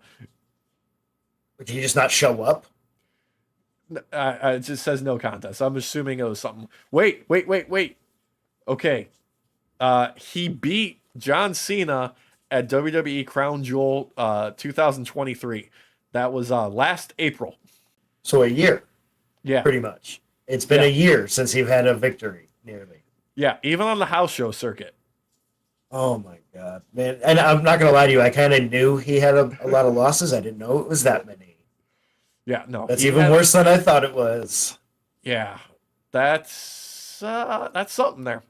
did he just not show up? It just says no contest. I'm assuming it was something. Wait. Okay. He beat John Cena at WWE Crown Jewel 2023. That was last April. So a year, Yeah. pretty much. It's been a year since he's had a victory, nearly. Yeah, even on the house show circuit. Oh my god, man! And I'm not gonna lie to you, I kind of knew he had a lot of losses. I didn't know it was that many. Yeah, no. That's even worse than I thought it was. Yeah, that's something there.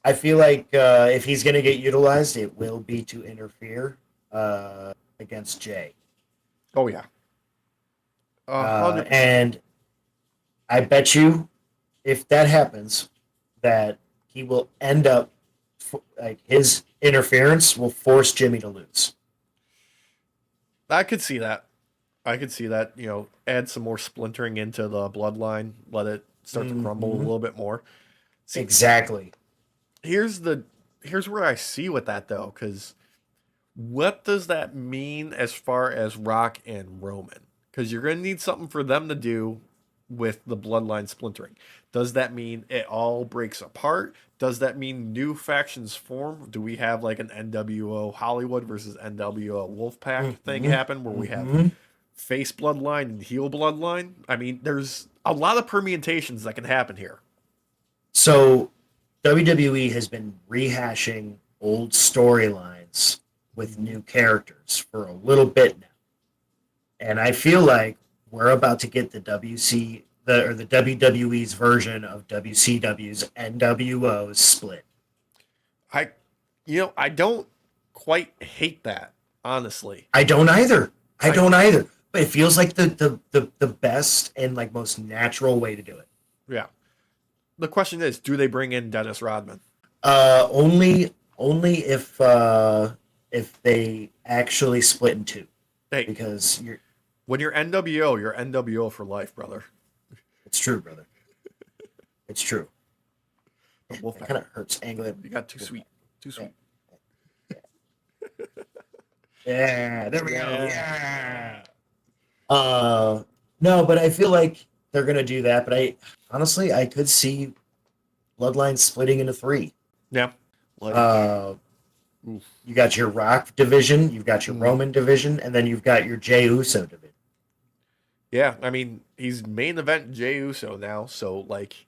I feel like if he's gonna get utilized, it will be to interfere against Jay. Oh yeah. And I bet you, if that happens, that he will end up like his interference will force Jimmy to lose. I could see that. I could see that. Add some more splintering into the bloodline. Let it start to crumble a Mhm. little bit more. See, Exactly. here's the here's where I see with that though, because what does that mean as far as Rock and Roman? Because you're going to need something for them to do with the bloodline splintering. Does that mean it all breaks apart? Does that mean new factions form? Do we have like an NWO Hollywood versus NWO Wolfpack thing hmm happen where we have hmm face bloodline and heel bloodline? I mean, there's a lot of permutations that can happen here. So WWE has been rehashing old storylines with new characters for a little bit now, and I feel like we're about to get the WWE's version of WCW's NWO's split. I, I don't quite hate that, honestly. I don't either. I I, don't either. But it feels like the best and like most natural way to do it. yeah. The question is, do they bring in Dennis Rodman? Only if they actually split in two, Hey, because when you're NWO, you're NWO for life, brother. it's true, brother. It's true. The It kind of Wolfpack. hurts angling. You got too sweet. Too sweet. Yeah, there we go. Yeah. Yeah. No, but I feel like they're gonna do that. But I could see Bloodline splitting into three. Yeah. Like, Uh, oof. you got your Rock division, you've got your Mm. Roman division, and then you've got your Jey Uso division. Yeah, I mean, he's main event Jey Uso now, so like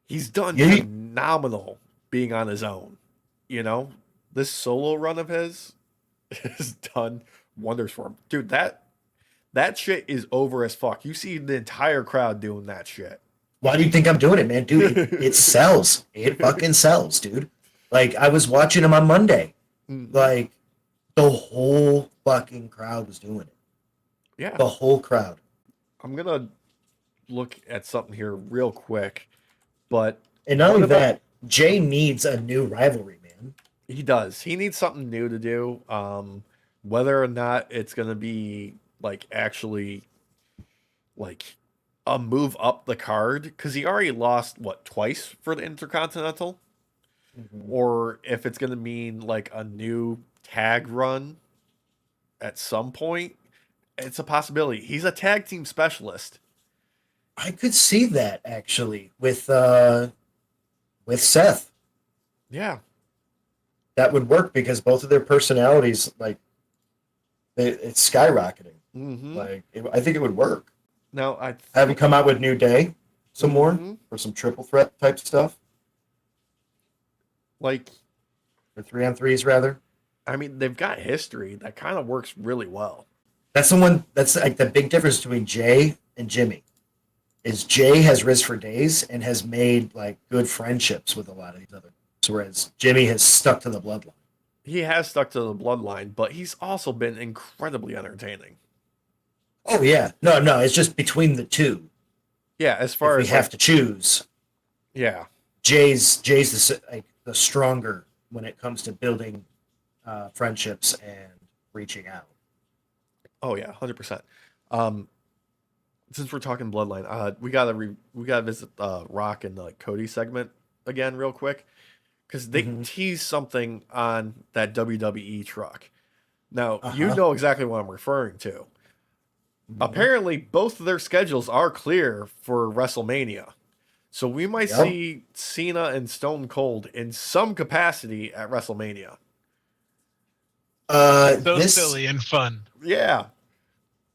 he's done Yeah. phenomenal being on his own. This solo run of his has done wonders for him. Dude, that shit is over as fuck. You see the entire crowd doing that shit. Why do you think I'm doing it, man? Dude, it sells. It fucking sells, dude. Like, I was watching him on Monday. Mhm. Like, the whole fucking crowd was doing it. Yeah. The whole crowd. I'm gonna look at something here real quick, but And not what only about that, Jay needs a new rivalry, man. he does. He needs something new to do. Whether or not it's gonna be like actually like a move up the card, because he already lost what twice for the Intercontinental, Mhm. or if it's gonna mean like a new tag run at some point. It's a possibility. He's a tag team specialist. I could see that actually with Seth. Yeah. That would work because both of their personalities, like, it's skyrocketing. Mm-hmm. Like, I think it would work. Now I Have him think. come out with New Day some more Mhm. for some triple threat type stuff, Like, or 3-on-3s rather. I mean, they've got history that kind of works really well. That's the one. That's like the big difference between Jay and Jimmy. Is Jay has Riz for days and has made like good friendships with a lot of these others, whereas Jimmy has stuck to the bloodline. He has stuck to the bloodline, but he's also been incredibly entertaining. Oh yeah, no, it's just between the two. Yeah, as If far we as have like, to choose, yeah, Jay's the stronger when it comes to building friendships and reaching out. oh yeah, 100%. Um, since we're talking bloodline, we gotta visit Rock and the like, Cody segment again real quick because they Mm-hmm. teased something on that WWE truck. Now Uh you huh. know exactly what I'm referring to. Mm-hmm. Apparently, both of their schedules are clear for WrestleMania. So we might Yep. see Cena and Stone Cold in some capacity at WrestleMania. So This silly and fun. Yeah.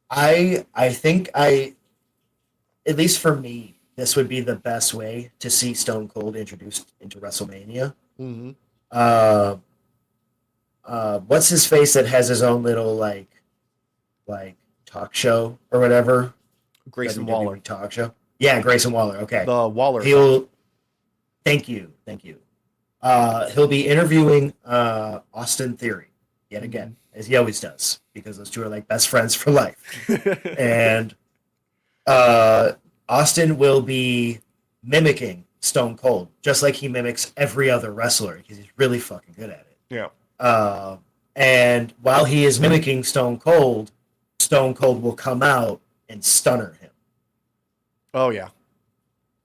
I think I at least for me this would be the best way to see Stone Cold introduced into WrestleMania. Hmm. Uh, what's his face that has his own little like talk show or whatever, Grayson WWE Waller. talk show. Yeah, Grayson Waller. Okay, The Waller effect. he'll thank you. He'll be interviewing Austin Theory yet again, as he always does, because those two are like best friends for life. And Austin will be mimicking Stone Cold, just like he mimics every other wrestler because he's really fucking good at it. Yeah. And while he is mimicking Stone Cold will come out and stunner him. Oh yeah.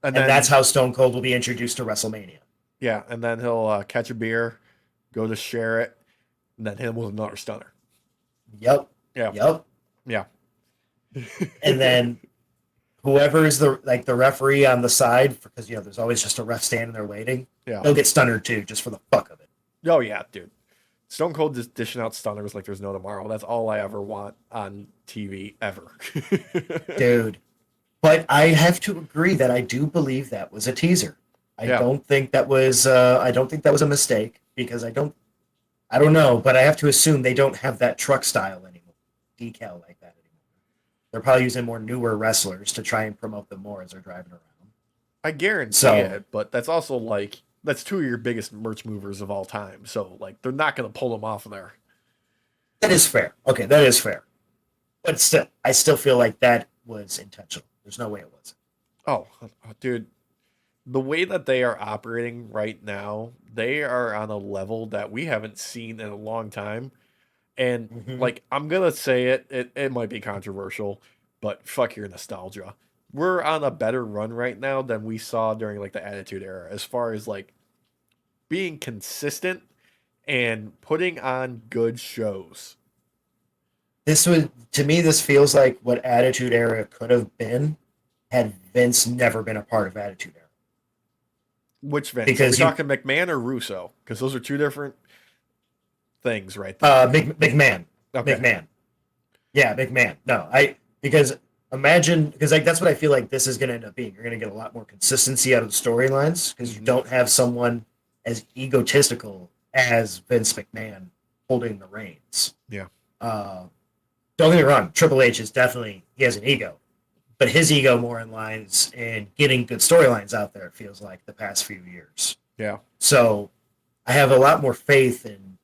And then that's how Stone Cold will be introduced to WrestleMania. yeah, and then he'll catch a beer, go to share it, and then hit him with another stunner. Yep. Yeah. Yep. Yeah. And then whoever is the referee on the side, because there's always just a ref standing there waiting. Yeah. They'll get stunnered too, just for the fuck of it. Oh yeah, dude. Stone Cold just dishing out stunners like there's no tomorrow. That's all I ever want on TV ever. Dude. But I have to agree that I do believe that was a teaser. I don't think that was a mistake, because I don't know, but I have to assume they don't have that truck style anymore. Decal like that anymore. They're probably using more newer wrestlers to try and promote them more as they're driving around. I guarantee it, but that's also like that's two of your biggest merch movers of all time. So like they're not gonna pull them off of there. That is fair. Okay, that is fair. But still, I still feel like that was intentional. There's no way it wasn't. Oh, dude. The way that they are operating right now, they are on a level that we haven't seen in a long time. And like I'm gonna say it might be controversial, but fuck your nostalgia. We're on a better run right now than we saw during like the Attitude Era, as far as like being consistent and putting on good shows. To me, this feels like what Attitude Era could have been had Vince never been a part of Attitude Era. Which Vince? Because are we talking McMahon or Russo? Because those are two different things, right there. McMahon. Okay. McMahon. Yeah, McMahon. No, because like that's what I feel like this is going to end up being. You're going to get a lot more consistency out of the storylines because you don't have someone as egotistical as Vince McMahon holding the reins. Yeah. Don't get me wrong. Triple H he has an ego, but his ego more in lines in getting good storylines out there. It feels like the past few years. Yeah. So I have a lot more faith in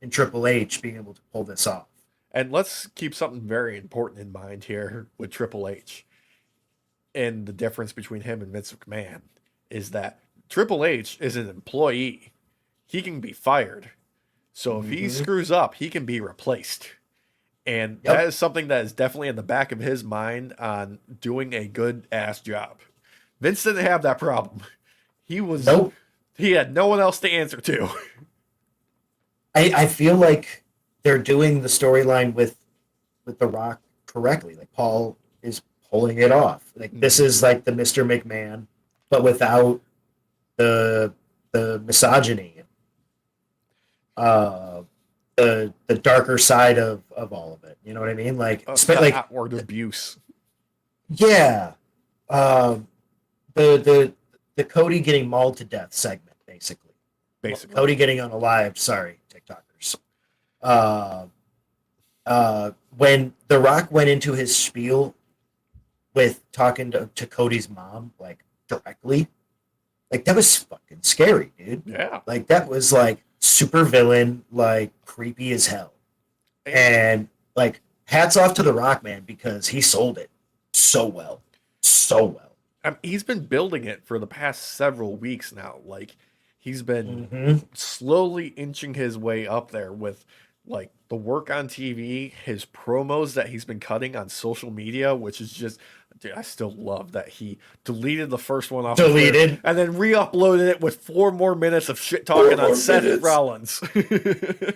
Triple H being able to pull this off. And let's keep something very important in mind here with Triple H. And the difference between him and Vince McMahon is that Triple H is an employee. He can be fired. So if he screws up, he can be replaced. And that is something that is definitely in the back of his mind on doing a good ass job. Vince didn't have that problem. He had no one else to answer to. I feel like they're doing the storyline with The Rock correctly. Like Paul is pulling it off. Like this is like the Mr. McMahon, but without the misogyny. The darker side of all of it. You know what I mean? Like like outward abuse. Yeah. The Cody getting mauled to death segment, basically. Cody getting unalived, sorry, TikTokers. When The Rock went into his spiel with talking to Cody's mom, like directly, like that was fucking scary, dude. Yeah. Like that was like super villain, like creepy as hell. And like hats off to The Rock, man, because he sold it so well. So well. I mean, he's been building it for the past several weeks now. Like he's been slowly inching his way up there with like the work on TV, his promos that he's been cutting on social media, which is just, dude, I still love that he deleted the first one off Deleted. and then re-uploaded it with 4 more minutes of shit talking on Seth Rollins.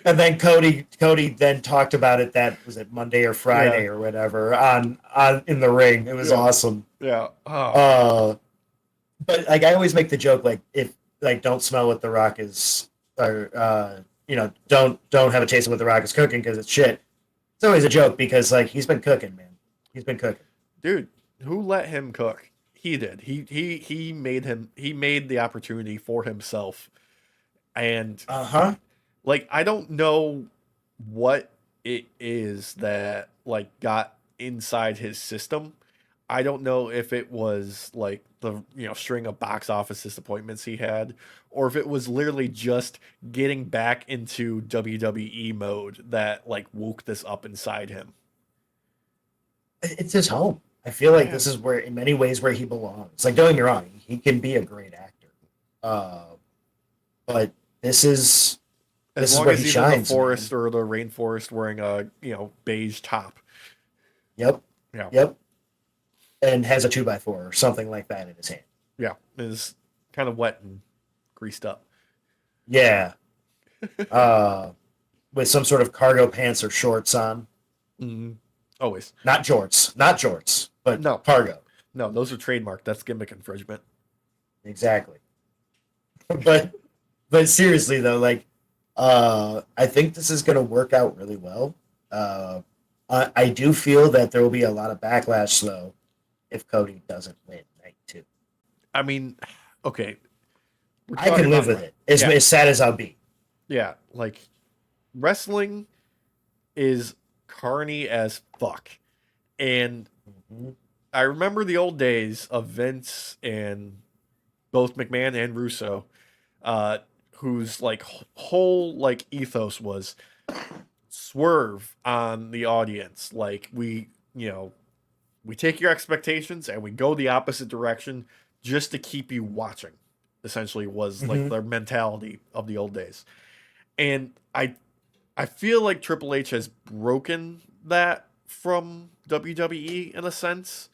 And then Cody then talked about it, that was it Monday or Friday or whatever on in the ring. It was awesome. Yeah. But like I always make the joke, like if like don't smell what The Rock is, or don't have a taste of what The Rock is cooking because it's shit. It's always a joke because like he's been cooking, man. He's been cooking. Dude, who let him cook? He did. He made the opportunity for himself. And like I don't know what it is that like got inside his system. I don't know if it was like the string of box office disappointments he had, or if it was literally just getting back into WWE mode that like woke this up inside him. It's his home. I feel like Yeah. this is where, in many ways, where he belongs. Like, don't get me wrong, he can be a great actor, uh, but this is As long where as he he's in the shines, man. forest or the rainforest wearing a, beige top. Yep, Yeah. yep, and has a 2x4 or something like that in his hand. Yeah. Is kind of wet and greased up. Yeah, uh, with some sort of cargo pants or shorts on. Mm, always. Not jorts, not jorts, but No. cargo. No, those are trademarked. That's gimmick infringement. Exactly. but but seriously though, like, I think this is going to work out really well. Uh, I do feel that there will be a lot of backlash though if Cody doesn't win night two. I mean, okay. We're I talking can live about with it. As, yeah, as sad as I'll be. yeah. Like wrestling is carny as fuck. And Mhm. I remember the old days of Vince and both McMahon and Russo, uh, whose like whole like ethos was swerve on the audience. Like we take your expectations and we go the opposite direction just to keep you watching. Essentially, was like Mhm. their mentality of the old days, and I feel like Triple H has broken that from WWE in a sense,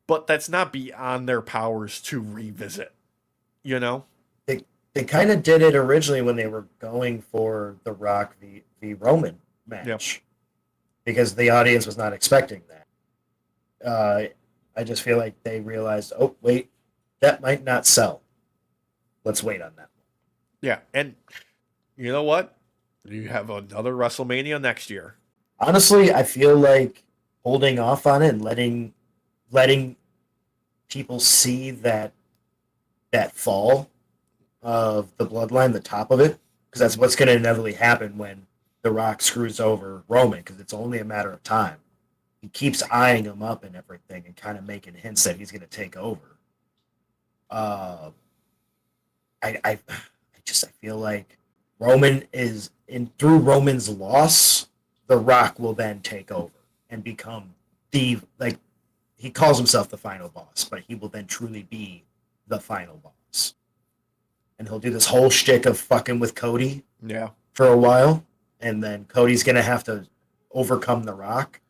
but that's not beyond their powers to revisit. You know? They kind of did it originally when they were going for the Rock v Roman Yep. match because the audience was not expecting that. I just feel like they realized, oh wait, that might not sell. Let's wait on that. Yeah, and you know what? You have another WrestleMania next year. Honestly, I feel like holding off on it and letting people see that fall of the bloodline, the top of it, because that's what's going to inevitably happen when The Rock screws over Roman, because it's only a matter of time. He keeps eyeing him up and everything, and kind of making hints that he's going to take over. Uh, I feel like Roman is in through Roman's loss, The Rock will then take over and become the like he calls himself the final boss, but he will then truly be the final boss. And he'll do this whole shtick of fucking with Cody Yeah. for a while, and then Cody's gonna have to overcome The Rock,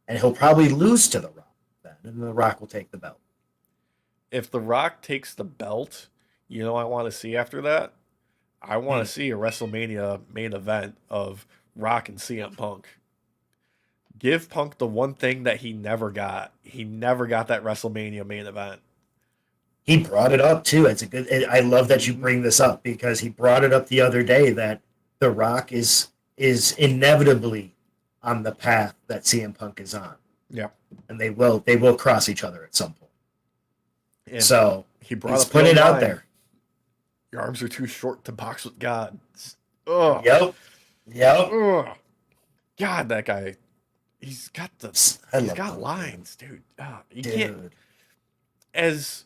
and he'll probably lose to The Rock then, and The Rock will take the belt. If The Rock takes the belt, I want to see after that? I want Hmm. to see a WrestleMania main event of Rock and CM Punk. Give Punk the one thing that he never got. He never got that WrestleMania main event. He brought it up too. It's a good. I love that you Hmm. bring this up because he brought it up the other day that The Rock is inevitably on the path that CM Punk is on, Yeah. and they will cross each other at some point. And So he brought he's up the put old it out line. there. Your arms are too short to box with God. Ugh. Yep, yep. Ugh. God, that guy. He's got the. I He's love got Punk, man. lines, dude. You can't. Dude. As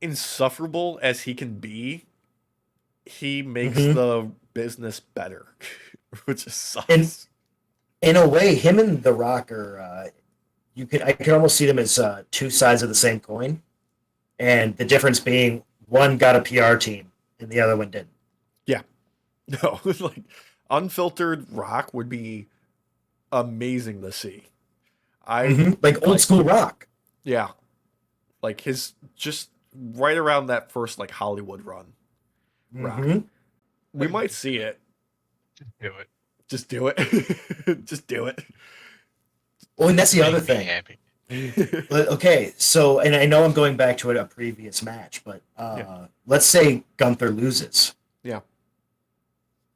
insufferable as he can be, he makes Hmm. the business better, which just And sucks. in a way, him and The Rock are. I can almost see them as two sides of the same coin, and the difference being one got a PR team and the other one didn't. Yeah. No, like unfiltered rock would be amazing to see. I Like old like, school Rock. yeah, like his just right around that first like Hollywood run rock. Hmm. We might see it. Just do it. Just do it. Just do it. Well, and that's the other Make me thing. happy. But okay, so and I know I'm going back to a previous match, but Yeah. let's say Gunther loses. Yeah.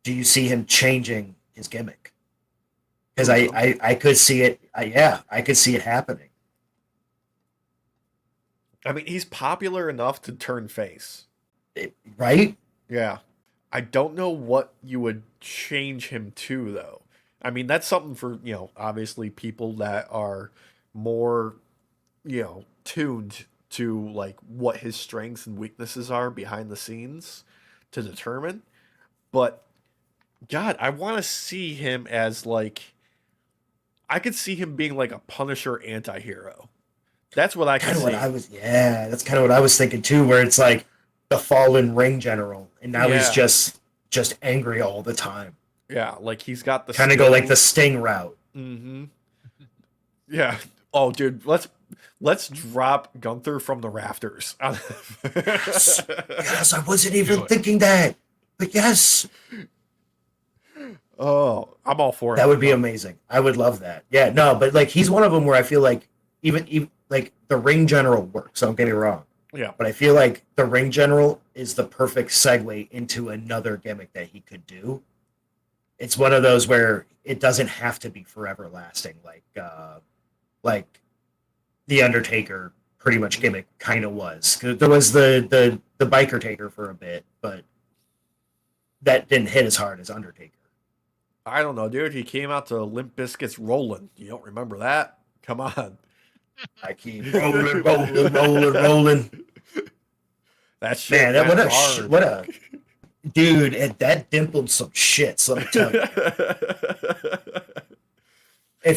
Do you see him changing his gimmick? Because Who, I, Gunther? I could see it. I could see it happening. I mean, he's popular enough to turn face. Right? Yeah. I don't know what you would change him to though. I mean, that's something for, obviously people that are more, tuned to like what his strengths and weaknesses are behind the scenes to determine. But God, I want to see him as like I could see him being like a Punisher anti-hero That's what I can Kind of see. what I was. Yeah, that's kind of what I was thinking too. Where it's like the fallen ring general, and now he's Yeah. just angry all the time. Yeah, like he's got the Kind of go like the skills. Sting route. Mm-hmm. Yeah. Oh, dude, let's drop Gunther from the rafters. Yes, yes, I wasn't Do even it. thinking that, but yes, Oh, I'm all for that it. would be No. amazing. I would love that. Yeah, no, but like he's one of them where I feel like even like the ring general works. Don't get me wrong, Yeah. but I feel like the ring general is the perfect segue into another gimmick that he could do. It's one of those where it doesn't have to be forever lasting, like the Undertaker pretty much gimmick kind of was. There was the biker taker for a bit, but that didn't hit as hard as Undertaker. I don't know, dude. He came out to Limp Bizkit's Rollin'. You don't remember that? Come on. I keep rolling, rolling, rolling, rolling. That shit Man, that, went what a hard. what a dude! That dimpled some shit. So let me tell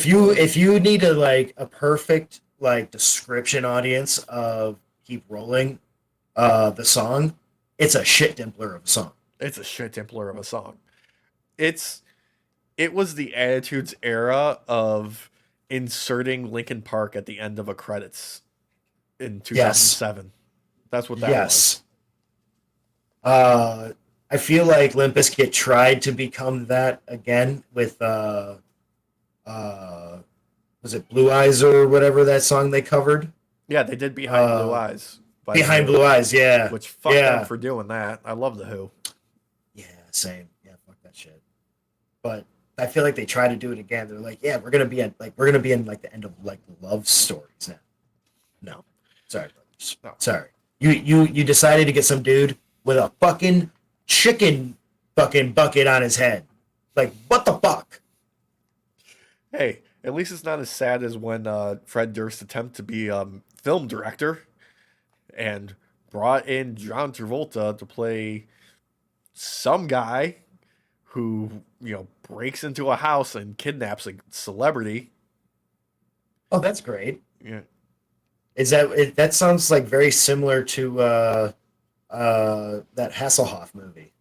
you, if you need a like a perfect like description audience of "Keep Rolling," the song, it's a shit dimpler of a song. It's a shit templar of a song. It was the Attitudes era of inserting Linkin Park at the end of a credits in Yes, 2007. That's what that was. yes. I feel like Limp Bizkit tried to become that again with uh, was it Blue Eyes or whatever that song they covered? Yeah, they did Behind Blue Uh, Eyes by The Behind Who, Blue Eyes, yeah, which fuck them yeah, for doing that. I love The Who. yeah, same, yeah, fuck that shit. But I feel like they try to do it again. They're like, yeah, we're gonna be in like the end of like love stories now. No, sorry, brothers, No. sorry. You decided to get some dude with a fucking chicken fucking bucket on his head. Like what the fuck? Hey, at least it's not as sad as when Fred Durst attempted to be film director and brought in John Travolta to play some guy who, breaks into a house and kidnaps a celebrity. Oh, that's great. Yeah. That sounds like very similar to that Hasselhoff movie.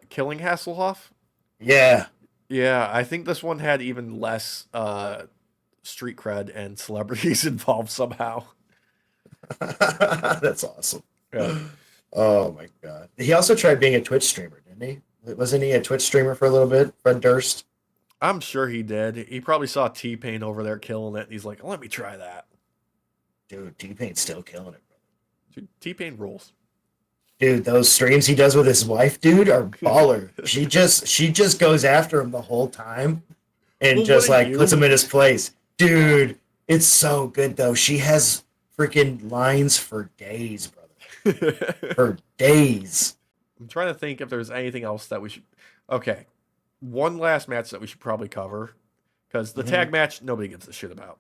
Killing Hasselhoff? Yeah, Yeah, I think this one had even less street cred and celebrities involved somehow. that's awesome. Yeah. Oh my god. He also tried being a Twitch streamer, didn't he? Wasn't he a Twitch streamer for a little bit? Fred Durst. I'm sure he did. He probably saw T-Pain over there killing it, and he's like, let me try that. Dude, T-Pain's still killing it, bro. Dude, T-Pain rules. Dude, those streams he does with his wife, dude, are baller. She just goes after him the whole time and Well, just wouldn't like you? puts him in his place. Dude, it's so good though. She has freaking lines for days, brother. For days. I'm trying to think if there's anything else that we should. Okay, one last match that we should probably cover because the tag match nobody gives a shit about.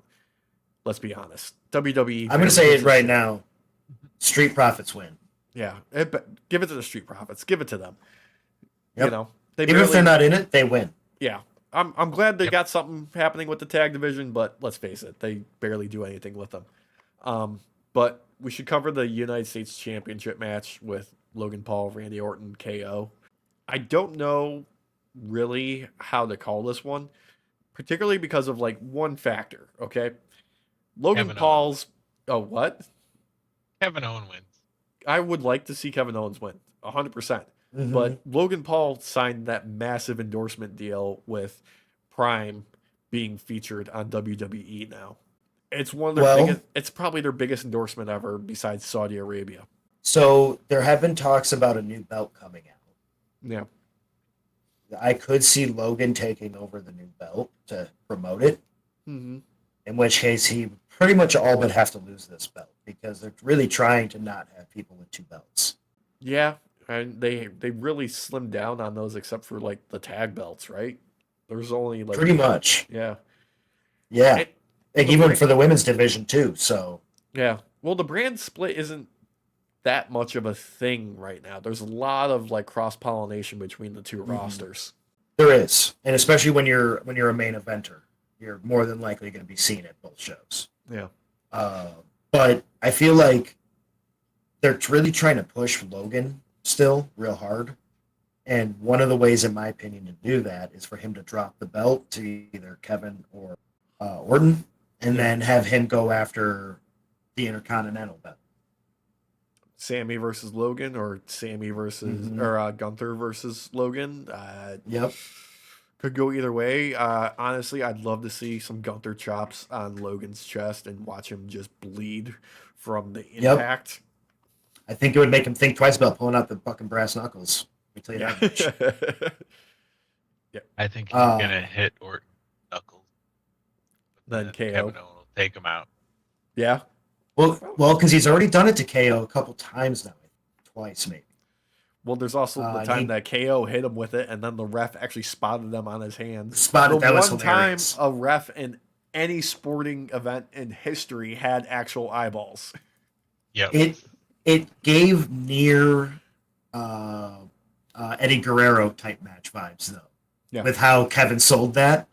Let's be honest. WWE. I'm gonna say it right now. Street Profits win. Yeah, give it to the Street Profits. Give it to them. Yep. They Even if they're not in it, they win. Yeah, I'm glad they got something happening with the tag division, but let's face it, they barely do anything with them. But we should cover the United States Championship match with Logan Paul, Randy Orton, KO. I don't know really how to call this one, particularly because of like one factor. Okay, Logan Kevin Paul's. Oh, what? Kevin Owens wins. I would like to see Kevin Owens win, 100%. Mhm. But Logan Paul signed that massive endorsement deal with Prime being featured on WWE now. It's one of their biggest. It's probably their biggest endorsement ever, besides Saudi Arabia. So there have been talks about a new belt coming out. Yeah, I could see Logan taking over the new belt to promote it. mm-hmm. In which case, he pretty much all but have to lose this belt because they're really trying to not have people with two belts. Yeah, and they really slimmed down on those, except for like the tag belts, right? There's only like Pretty much, yeah, yeah. It- Like the even brand- for the women's division too. So yeah. Well, the brand split isn't that much of a thing right now. There's a lot of like cross pollination between the two rosters. there is, and especially when you're a main eventer. you're more than likely going to be seen at both shows. Yeah. But I feel like they're really trying to push Logan still real hard. And one of the ways, in my opinion, to do that is for him to drop the belt to either Kevin or Orton, and then have him go after the Intercontinental belt. Sammy versus Logan, or Sammy versus or Gunther versus Logan. Yep. Could go either way. Honestly, I'd love to see some Gunther chops on Logan's chest and watch him just bleed from the impact. I think it would make him think twice about pulling out the fucking brass knuckles. Let me tell you that much. Yeah. I think he's gonna hit Orton knuckles. Then KO. Kevin Owens will take him out. Yeah. Well, because he's already done it to KO a couple times now, twice maybe. Well, there's also the time that KO hit him with it, and then the ref actually spotted them on his hands. Spotted that was one hilarious. time a ref in any sporting event in history had actual eyeballs. Yeah. It gave near Eddie Guerrero type match vibes though. Yeah. With how Kevin sold that,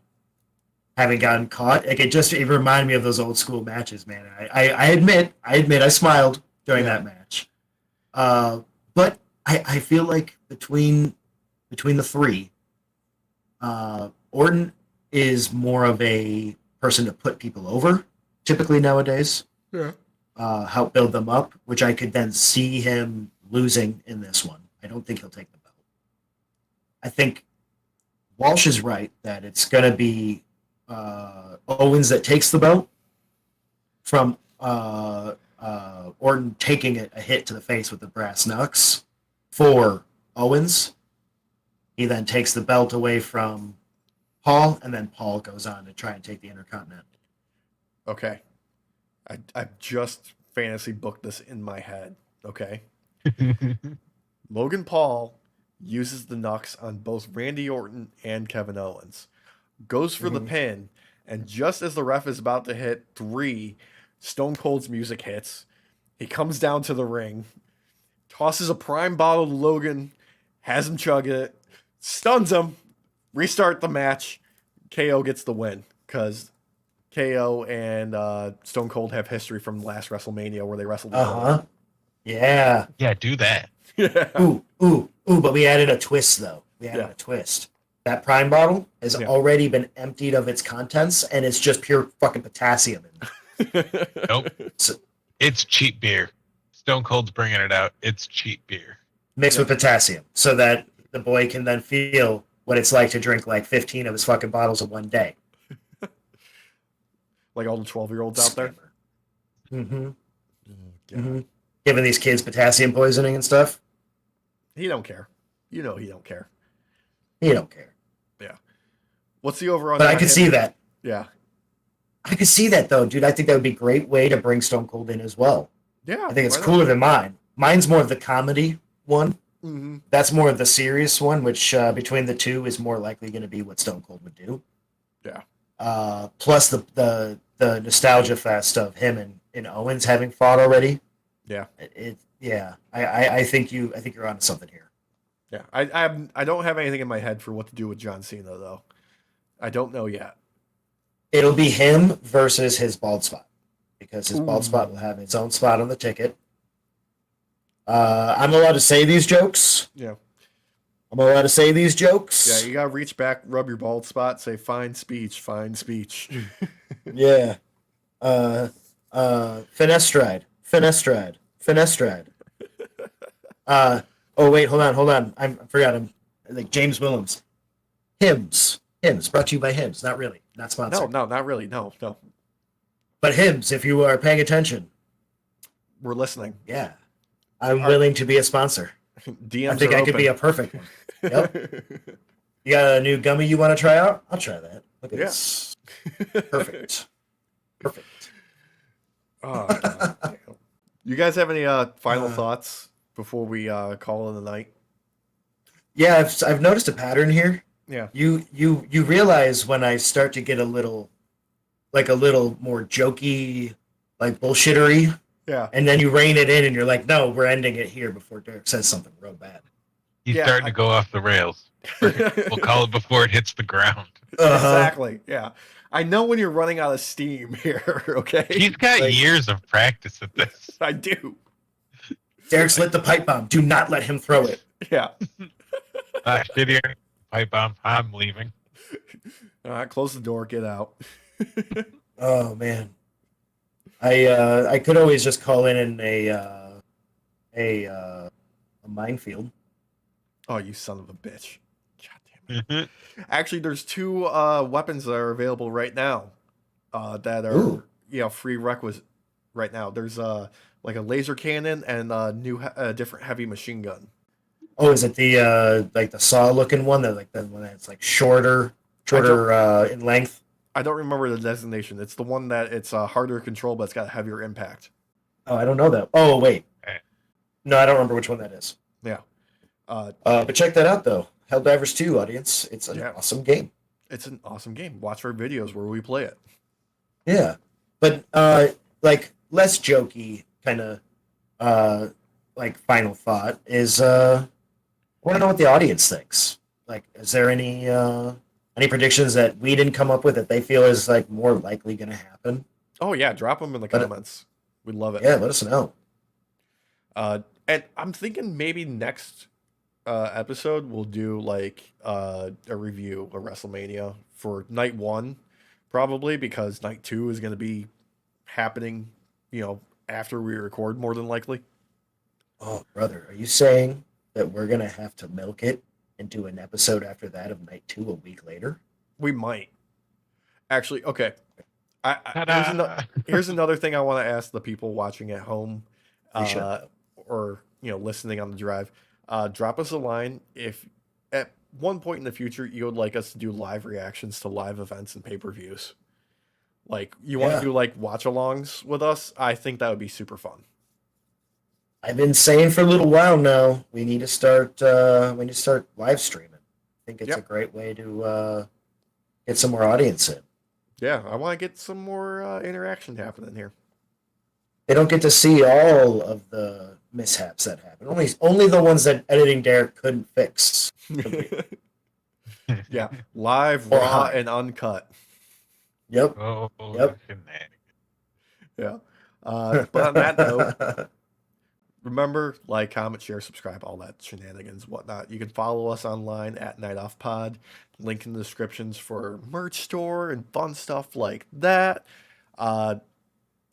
having gotten caught, like it reminded me of those old school matches, man. I admit I smiled during that match. But I feel like between the three, Orton is more of a person to put people over, typically nowadays. Yeah. Help build them up, which I could then see him losing in this one. I don't think he'll take the belt. I think Walsh is right that it's going to be Owens that takes the belt from Orton taking a hit to the face with the brass knucks for Owens. He then takes the belt away from Paul, and then Paul goes on to try and take the Intercontinental. Okay. I've just fantasy booked this in my head. Okay. Logan Paul uses the knucks on both Randy Orton and Kevin Owens. Goes for the pin, and just as the ref is about to hit 3, Stone Cold's music hits. He comes down to the ring, tosses a prime bottle to Logan, has him chug it, stuns him, restart the match. KO gets the win because KO and Stone Cold have history from last WrestleMania where they wrestled. Yeah. Yeah, do that. Yeah. Ooh, but we added a twist though. A twist. That prime bottle has already been emptied of its contents, and it's just pure fucking potassium. Nope. It's cheap beer. Stone Cold's bringing it out. It's cheap beer. Mixed with potassium, so that the boy can then feel what it's like to drink like 15 of his fucking bottles in one day. Like all the 12-year-olds out there? Mm-hmm. Giving these kids potassium poisoning and stuff. He don't care. You know he don't care. He don't care. Yeah. What's the over on? But I could see that. Yeah. I could see that though, dude. I think that would be a great way to bring Stone Cold in as well. Yeah. I think it's cooler than mine. Mine's more of the comedy one. Mm-hmm. That's more of the serious one, which between the two is more likely going to be what Stone Cold would do. Yeah. Plus the nostalgia fest of him and Owens having fought already. Yeah. I think you're onto something here. Yeah. I don't have anything in my head for what to do with John Cena though. I don't know yet. It'll be him versus his bald spot, because his bald spot will have its own spot on the ticket. I'm allowed to say these jokes. Yeah. I'm allowed to say these jokes. Yeah, you gotta reach back, rub your bald spot, say fine speech, fine speech. Yeah. Fenestride. Oh wait, hold on. I forgot him. Like James Willems. Hymns brought to you by Hymns. Not really, not sponsored. No, not really. No. But Hymns, if you are paying attention, We're listening. yeah, I'm willing to be a sponsor. DMs I think are I could be a open. perfect one. Yep. You got a new gummy you want to try out? I'll try that. Look at this. Perfect. Oh, God. You guys have any final thoughts before we call in the night? Yeah, I've noticed a pattern here. Yeah. You realize when I start to get a little more jokey, like bullshittery, Yeah. and then you rein it in and you're like, no, we're ending it here before Derek says something real bad. He's starting to go off the rails. We'll call it before it hits the ground. Uh-huh. Exactly. Yeah. I know when you're running out of steam here, okay? He's got Like- years of practice at this. I do. Derek's lit the pipe bomb. Do not let him throw it. Yeah. Shit here. Pipe bomb. I'm leaving. All right, close the door, get out. Oh man, I could always just call in a minefield. Oh, you son of a bitch. God damn it. Mhm. Actually, there's 2 weapons that are available right now that are Ooh. free requisite right now. There's like a laser cannon and a new different heavy machine gun. Oh, is it the like the saw looking one that like the one that's like shorter in length? I don't remember the designation. It's the one that it's harder to control, but it's got a heavier impact. Oh, I don't know that. Oh wait, Eh. no, I don't remember which one that is. Yeah. But check that out though, Helldivers 2 audience. It's an Yeah. awesome game. It's an awesome game. Watch our videos where we play it. Yeah, but like less jokey kind of like final thought is I want to know what the audience thinks. Like, is there any predictions that we didn't come up with that they feel is like more likely going to happen? Oh yeah, drop them in the But- comments. We'd love it. Yeah, let us know. And I'm thinking maybe next episode we'll do like a review of WrestleMania for night 1, probably because night 2 is going to be happening, after we record more than likely. Oh, brother, are you saying that we're going to have to milk it and do an episode after that of night 2 a week later? We might. Actually, okay. Ta-da! Here's another thing I want to ask the people watching at home, We should. or listening on the drive. Drop us a line if at one point in the future you would like us to do live reactions to live events and pay-per-views. Like you want Yeah. to do like watch-alongs with us. I think that would be super fun. I've been saying for a little while now we need to start live streaming. I think it's Yep. a great way to get some more audience in. Yeah, I want to get some more interaction happening here. They don't get to see all of the mishaps that happen. Only the ones that editing Derek couldn't fix. Yeah, live, Or raw, hide. and uncut. Yep. Oh, Yep. shenanigans. Yeah. But on that note, remember, like, comment, share, subscribe, all that shenanigans, whatnot. You can follow us online at nightoff pod. Link in the descriptions for merch store and fun stuff like that.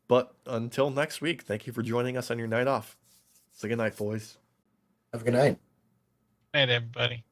But until next week, thank you for joining us on your night off. Say good night, boys. Have a good night. Night, everybody.